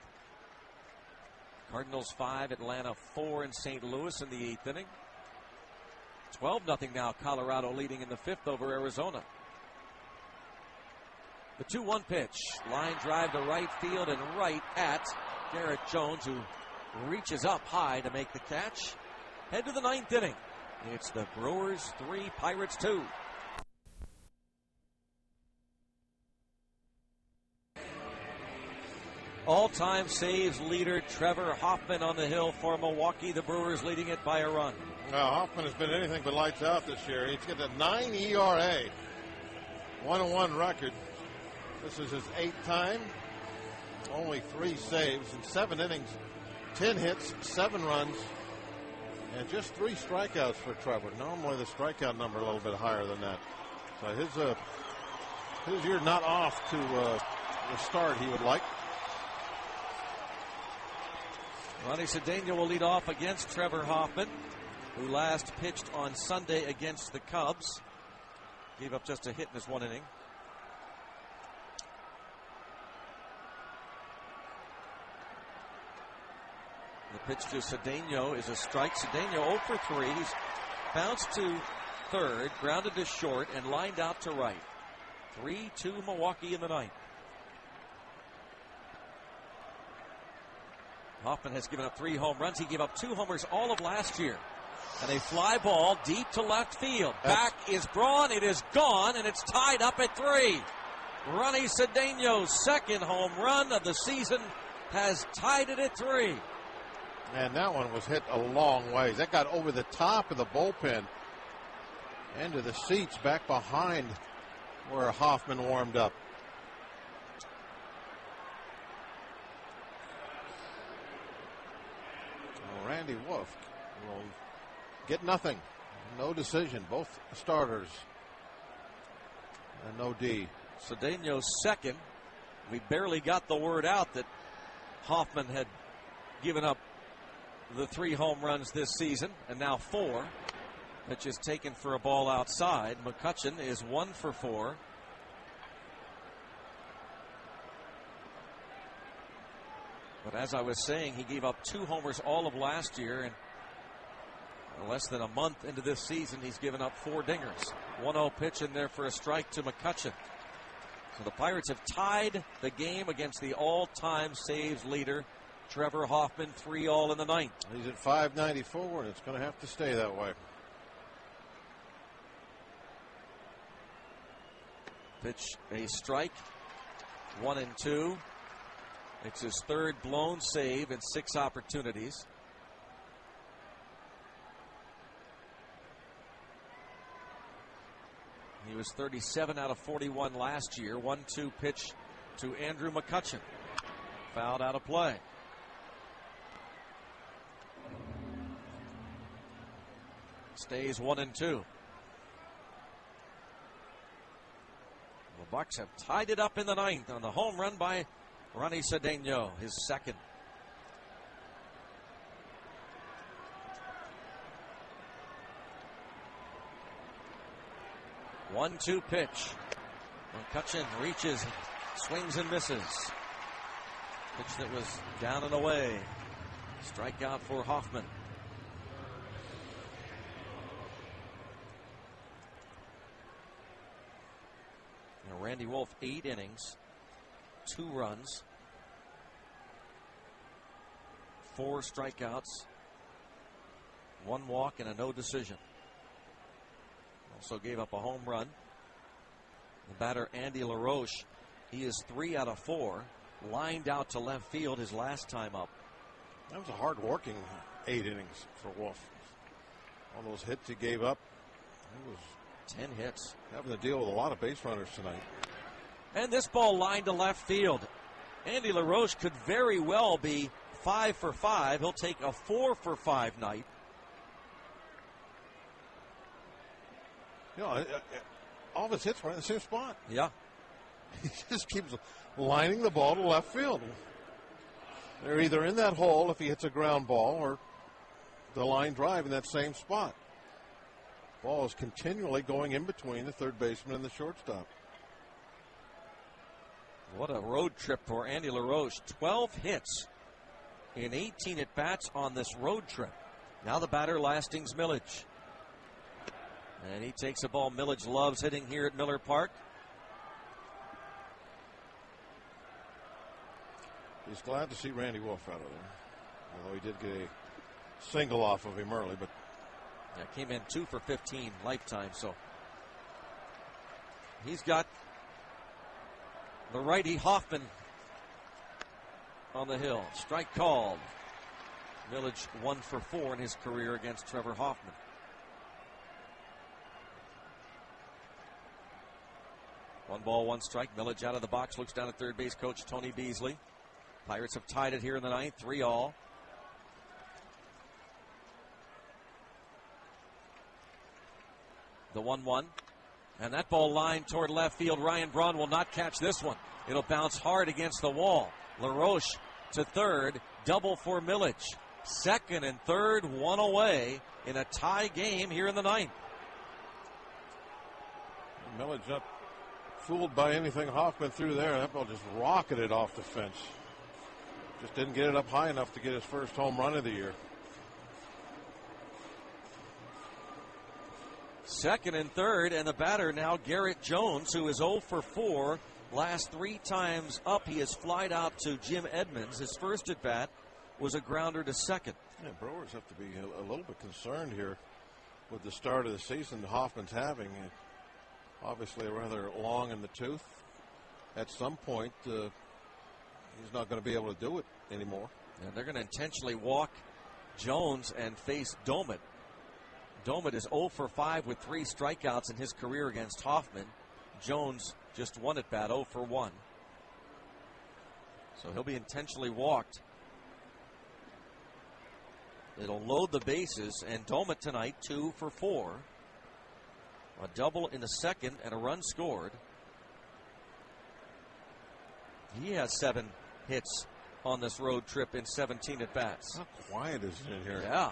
Cardinals 5, Atlanta 4 in St. Louis in the 8th inning. 12-0 now, Colorado leading in the 5th over Arizona. The 2-1 pitch. Line drive to right field and right at Garrett Jones, who reaches up high to make the catch. Head to the 9th inning. It's the Brewers 3, Pirates 2. All-time saves leader Trevor Hoffman on the hill for Milwaukee. The Brewers leading it by a run. Well, Hoffman has been anything but lights out this year. He's got a 9 ERA, 1-1 record. This is his 8th time. Only 3 saves in 7 innings, 10 hits, 7 runs, and just 3 strikeouts for Trevor. Normally the strikeout number a little bit higher than that. So his year not off to the start he would like. Ronnie Cedeno will lead off against Trevor Hoffman, who last pitched on Sunday against the Cubs. Gave up just a hit in his 1 inning. The pitch to Cedeno is a strike. Cedeno 0 for 3. He's bounced to third, grounded to short, and lined out to right. 3-2 Milwaukee in the ninth. Hoffman has given up 3 home runs. He gave up 2 homers all of last year. And a fly ball deep to left field. Back is Braun. It is gone, and it's tied up at 3. Ronnie Cedeno's 2nd home run of the season has tied it at 3. And that one was hit a long ways. That got over the top of the bullpen into the seats back behind where Hoffman warmed up. Randy Wolf will get nothing. No decision. Both starters. And no D. Cedeno's 2nd. We barely got the word out that Hoffman had given up the 3 home runs this season, and now 4. Pitch is taken for a ball outside. McCutchen is 1 for 4. But as I was saying, he gave up 2 homers all of last year, and less than a month into this season, he's given up 4 dingers. 1-0 pitch in there for a strike to McCutchen. So the Pirates have tied the game against the all-time saves leader, Trevor Hoffman, 3-all in the ninth. He's at 594, and it's going to have to stay that way. Pitch a strike, 1-2. It's his 3rd blown save in 6 opportunities. He was 37 out of 41 last year. 1-2 pitch to Andrew McCutchen. Fouled out of play. Stays 1-2. The Bucks have tied it up in the ninth on the home run by Ronnie Cedeno, his 2nd. One-two pitch. McCutchen reaches, swings and misses. Pitch that was down and away. Strikeout for Hoffman. Now Randy Wolf, 8 innings. 2 runs, 4 strikeouts, 1 walk, and a no decision. Also gave up a home run. The batter, Andy LaRoche, he is 3 out of 4, lined out to left field his last time up. That was a hard-working 8 innings for Wolf. All those hits he gave up. He was 10 hits. Having to deal with a lot of base runners tonight. And this ball lined to left field. Andy LaRoche could very well be 5 for 5. He'll take a 4 for 5 night. You know, all of his hits were in the same spot. Yeah. He just keeps lining the ball to left field. They're either in that hole if he hits a ground ball or the line drive in that same spot. Ball is continually going in between the third baseman and the shortstop. What a road trip for Andy LaRoche. 12 hits in 18 at-bats on this road trip. Now the batter, Lastings Millage. And he takes a ball Millage loves hitting here at Miller Park. He's glad to see Randy Wolf out of there. Although he did get a single off of him early, but came in 2 for 15 lifetime, so he's got the righty Hoffman on the hill. Strike called. Millage 1 for 4 in his career against Trevor Hoffman. One ball, one strike. Millage out of the box, looks down at third base coach Tony Beasley. Pirates have tied it here in the ninth, 3-all. The 1-1. And that ball lined toward left field. Ryan Braun will not catch this one. It'll bounce hard against the wall. LaRoche to third. Double for Millage. Second and third, one away in a tie game here in the ninth. Millage not fooled by anything Hoffman threw there. That ball just rocketed off the fence. Just didn't get it up high enough to get his first home run of the year. Second and third, and the batter now Garrett Jones, who is 0 for 4. Last 3 times up, he has flied out to Jim Edmonds. His first at bat was a grounder to second. Yeah, Brewers have to be a little bit concerned here with the start of the season Hoffman's having. Obviously rather long in the tooth. At some point, he's not going to be able to do it anymore. And they're going to intentionally walk Jones and face Domit. Domit is 0 for 5 with 3 strikeouts in his career against Hoffman. Jones just 1 at bat, 0 for 1. So he'll be intentionally walked. It'll load the bases, and Domit tonight 2 for 4. A double in the second and a run scored. He has 7 hits on this road trip in 17 at bats. How quiet is it in here? Yeah.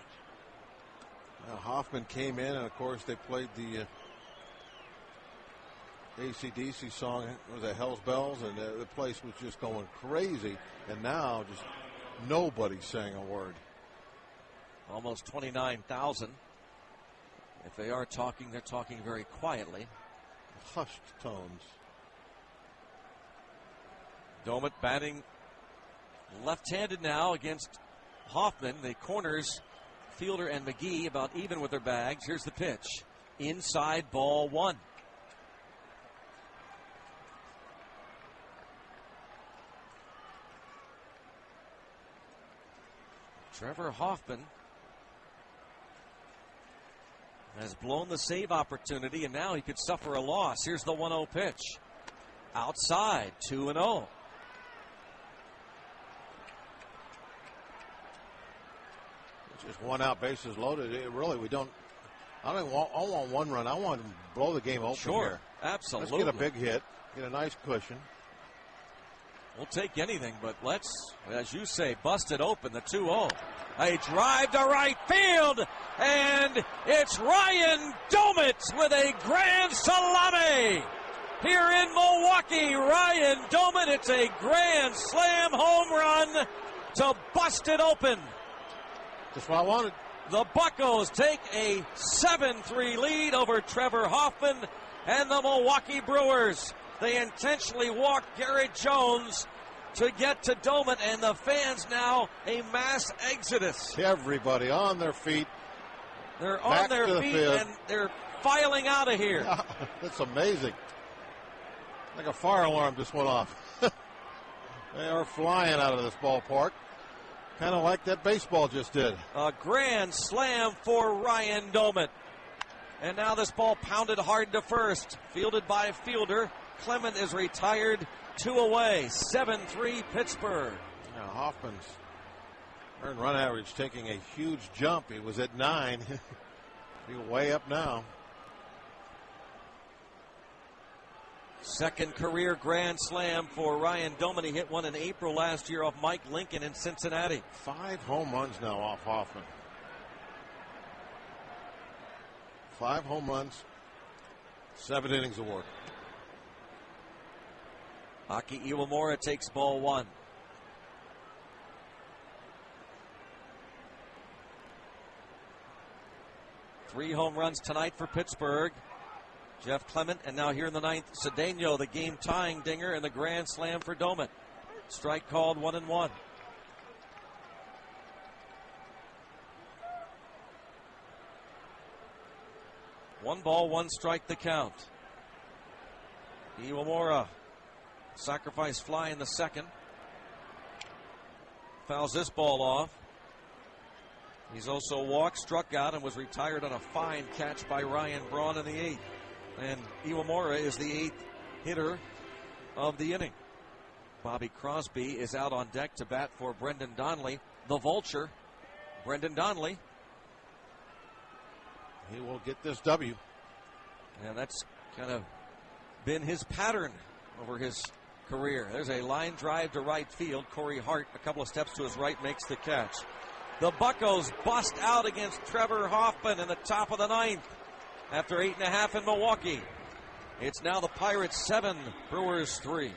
Hoffman came in, and of course they played the AC/DC song, was it Hell's Bells, and the place was just going crazy. And now just nobody's saying a word. Almost 29,000. If they are talking, they're talking very quietly. Hushed tones. Domit batting left-handed now against Hoffman. The corners, Fielder and McGee about even with their bags. Here's the pitch. Inside, ball 1. Trevor Hoffman has blown the save opportunity, and now he could suffer a loss. Here's the 1-0 pitch. Outside, 2-0. Just 1 out, bases loaded. Really, I want 1 run. I want to blow the game open. Sure, here. absolutely. Let's get a big hit, get a nice cushion. We'll take anything, but let's, as you say, bust it open, the 2-0. A drive to right field, and it's Ryan Domit with a grand salami. Here in Milwaukee, Ryan Domit, it's a grand slam home run to bust it open. That's what I wanted. The Buccos take a 7-3 lead over Trevor Hoffman and the Milwaukee Brewers. They intentionally walked Garrett Jones to get to Domit, and the fans now a mass exodus. Everybody on their feet. They're on their feet, and they're filing out of here. That's amazing. Like a fire alarm just went off. They are flying out of this ballpark. Kind of like that baseball just did. A grand slam for Ryan Domit. And now this ball pounded hard to first. Fielded by Fielder. Clement is retired, 2 away. 7-3 Pittsburgh. Now Hoffman's earned run average taking a huge jump. He was at 9. He's way up now. Second career grand slam for Ryan Domit. He hit one in April last year off Mike Lincoln in Cincinnati. 5 home runs now off Hoffman. 5 home runs, 7 innings of work. Aki Iwamura takes ball 1. Three home runs tonight for Pittsburgh. Jeff Clement, and now here in the ninth, Cedeno, the game-tying dinger, and the grand slam for Domit. Strike called, 1-1. One ball, one strike, the count. Iwamura, sacrifice fly in the second. fouls this ball off. He's also walked, struck out, and was retired on a fine catch by Ryan Braun in the 8th. And Iwamura is the 8th hitter of the inning. Bobby Crosby is out on deck to bat for Brendan Donnelly, the vulture. Brendan Donnelly. He will get this W. And that's kind of been his pattern over his career. There's a line drive to right field. Corey Hart, a couple of steps to his right, makes the catch. The Buccos bust out against Trevor Hoffman in the top of the 9th after 8.5 in Milwaukee. It's now the Pirates 7, Brewers 3.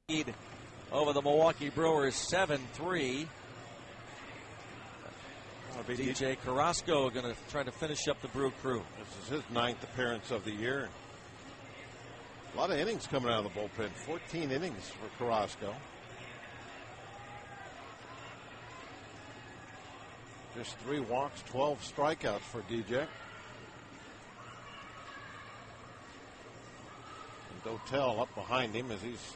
Lead over the Milwaukee Brewers 7-3. DJ Carrasco going to try to finish up the Brew Crew. This is his 9th appearance of the year. A lot of innings coming out of the bullpen. 14 innings for Carrasco. Just 3 walks, 12 strikeouts for DJ. And Dotel up behind him as he's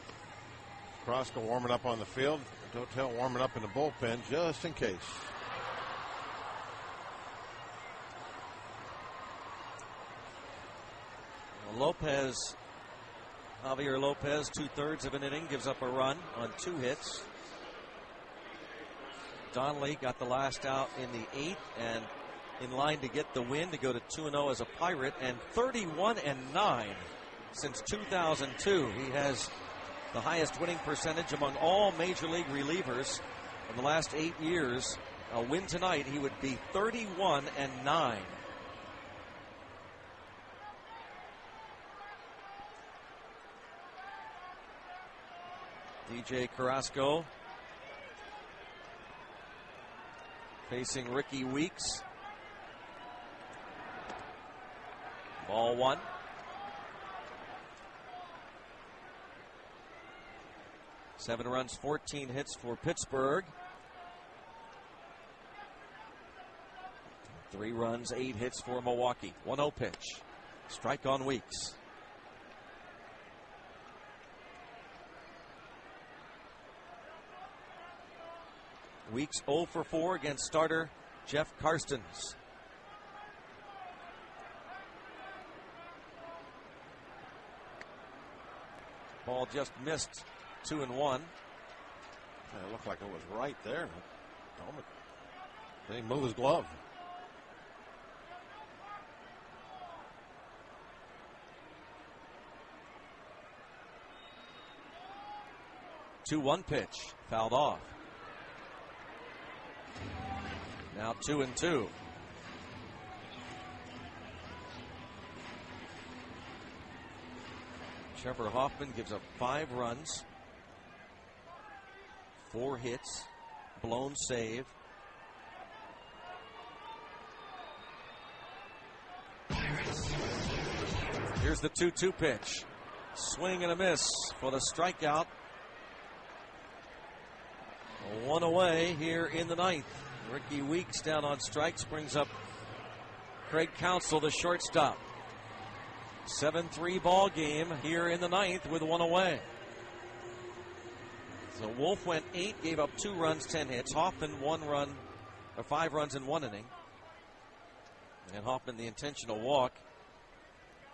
Carrasco warming up on the field. Dotel warming up in the bullpen just in case. Lopez, Javier Lopez, 2/3 of an inning, gives up a run on 2 hits. Donnelly got the last out in the 8th and in line to get the win to go to 2-0 as a Pirate, and 31-9 since 2002. He has the highest winning percentage among all Major League relievers in the last 8 years. A win tonight, he would be 31-9. DJ Carrasco facing Ricky Weeks. Ball 1. Seven runs, 14 hits for Pittsburgh. 3 runs, 8 hits for Milwaukee. 1-0 pitch. Strike on Weeks. Weeks 0 for 4 against starter Jeff Karstens. Ball just missed 2-1. It looked like it was right there. Didn't move his glove. Two-one pitch, fouled off. Now 2-2. Trevor Hoffman gives up 5 runs, 4 hits, blown save. Here's the 2-2 pitch. Swing and a miss for the strikeout. 1 away here in the 9th. Ricky Weeks down on strikes brings up Craig Counsell, the shortstop. 7-3 ball game here in the 9th with 1 away. So Wolf went 8, gave up 2 runs, 10 hits. Hoffman 5 runs in 1 inning. And Hoffman the intentional walk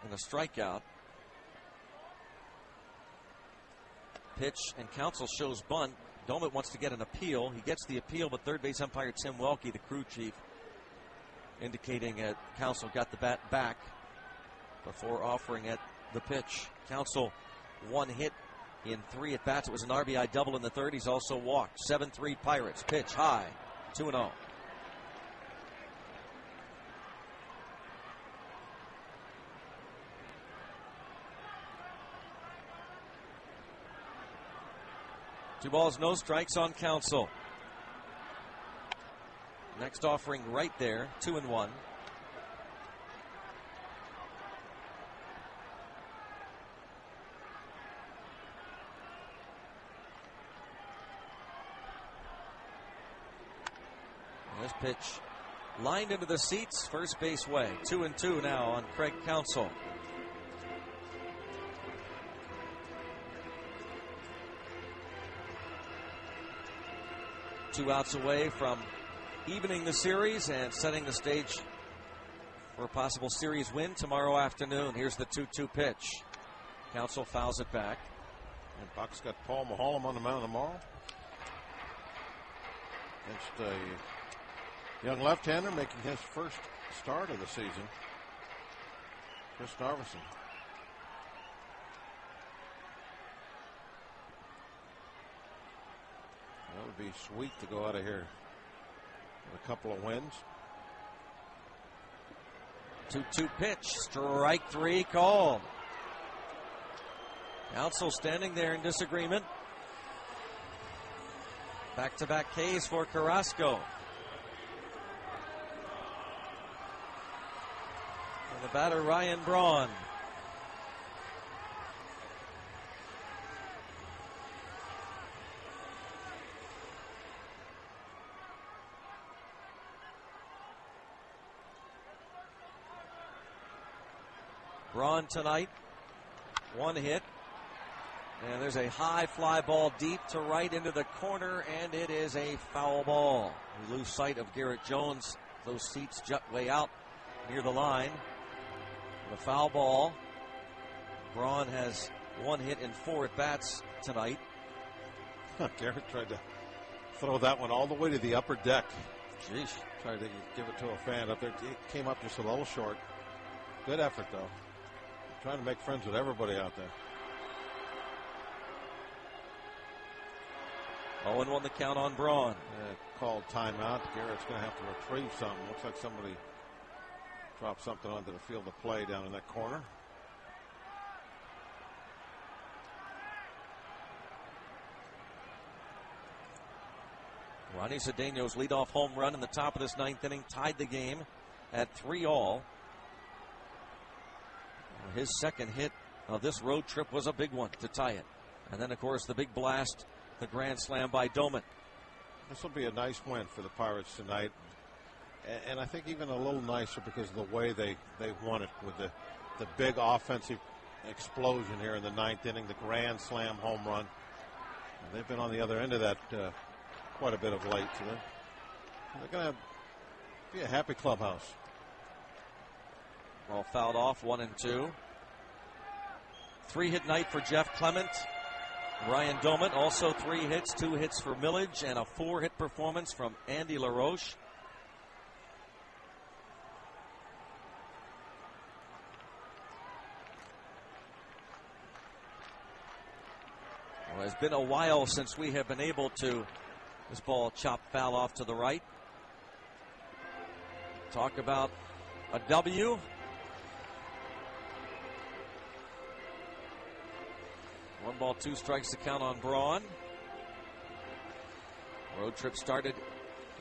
and a strikeout. Pitch and Counsell shows bunt. Domit wants to get an appeal. He gets the appeal, but third base umpire Tim Welke, the crew chief, indicating that Counsell got the bat back before offering it the pitch. Counsell 1 hit in 3 at bats. It was an RBI double in the 3rd. He's also walked. 7-3 Pirates. Pitch high. 2-0. Two balls, no strikes on Counsell. Next offering right there, 2-1. This pitch lined into the seats, first base way. 2-2 now on Craig Counsell. 2 outs away from evening the series and setting the stage for a possible series win tomorrow afternoon. Here's the 2-2 pitch. Council fouls it back. And Buck's got Paul Maholm on the mound tomorrow. Against a young left-hander making his first start of the season, Chris Narveson. That would be sweet to go out of here with a couple of wins. 2-2 pitch. Strike 3 called. Council standing there in disagreement. Back-to-back Ks for Carrasco. And the batter, Ryan Braun. Braun tonight, 1 hit. And there's a high fly ball deep to right into the corner, and it is a foul ball. We lose sight of Garrett Jones. Those seats jut way out near the line. The foul ball. Braun has 1 hit in 4 at-bats tonight. Garrett tried to throw that one all the way to the upper deck. Jeez. Tried to give it to a fan up there. It came up just a little short. Good effort, though. Trying to make friends with everybody out there. 0-1 the count on Braun. Called timeout. Garrett's going to have to retrieve something. Looks like somebody dropped something onto the field of play down in that corner. Ronnie Cedeno's leadoff home run in the top of this 9th inning tied the game at 3-all. His second hit of this road trip was a big one to tie it. And then, of course, the big blast, the grand slam by Doman. This will be a nice win for the Pirates tonight. And I think even a little nicer because of the way they won it with the big offensive explosion here in the 9th inning, the grand slam home run. And they've been on the other end of that quite a bit of late. So they're going to be a happy clubhouse. Ball fouled off, 1-2. 3-hit night for Jeff Clement. Ryan Doman also 3 hits, 2 hits for Millage, and a 4-hit performance from Andy LaRoche. Well, it's been a while since we have been able to. This ball chopped foul off to the right. Talk about a W. One ball, 2 strikes to count on Braun. Road trip started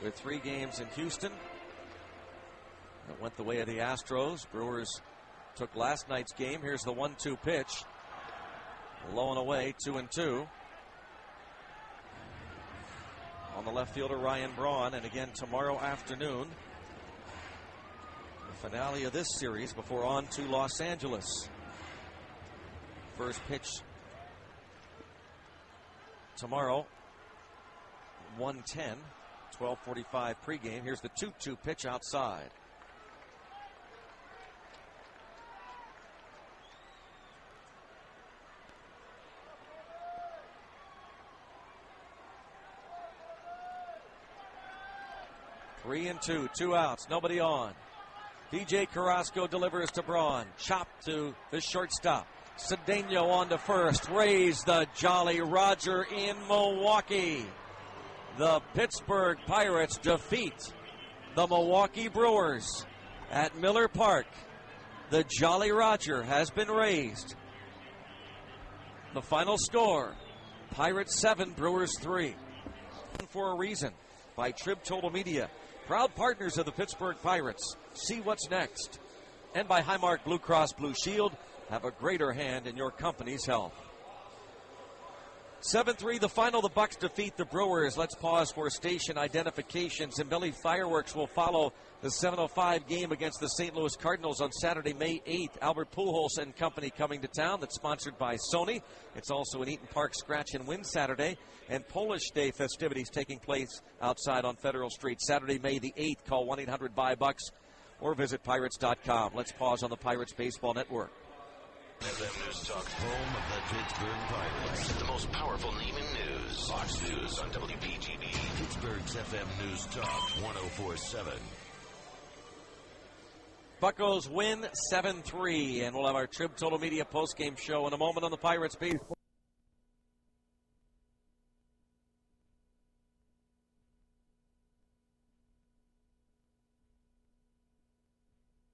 with 3 games in Houston. It went the way of the Astros. Brewers took last night's game. Here's the 1-2 pitch. Low and away, 2-2. On the left fielder, Ryan Braun. And again, tomorrow afternoon, the finale of this series before on to Los Angeles. First pitch tomorrow, 1:10, 12:45 pregame. Here's the 2-2 pitch outside. Three and two, 2 outs, nobody on. DJ Carrasco delivers to Braun. Chopped to the shortstop. Cedeno on to first. Rays the Jolly Roger in Milwaukee. The Pittsburgh Pirates defeat the Milwaukee Brewers at Miller Park. The Jolly Roger has been raised. The final score, Pirates 7, Brewers 3. For a reason, by Trib Total Media, proud partners of the Pittsburgh Pirates. See what's next. And by Highmark Blue Cross Blue Shield, have a greater hand in your company's health. 7-3 the final. The Bucks defeat the Brewers. Let's pause for station identifications. And Billy Fireworks will follow the 7:05 game against the St. Louis Cardinals on Saturday, May 8th. Albert Pujols and company coming to town. That's sponsored by Sony. It's also an Eaton Park Scratch and Win Saturday. And Polish Day festivities taking place outside on Federal Street. Saturday, May the 8th. Call 1-800-BUY-BUCKS or visit Pirates.com. Let's pause on the Pirates Baseball Network. FM News Talk, home of the Pittsburgh Pirates. The most powerful name in news. Fox News on WPGB. Pittsburgh's FM News Talk, 104.7. Buccos win 7-3, and we'll have our Trib Total Media postgame show in a moment on the Pirates Baseball.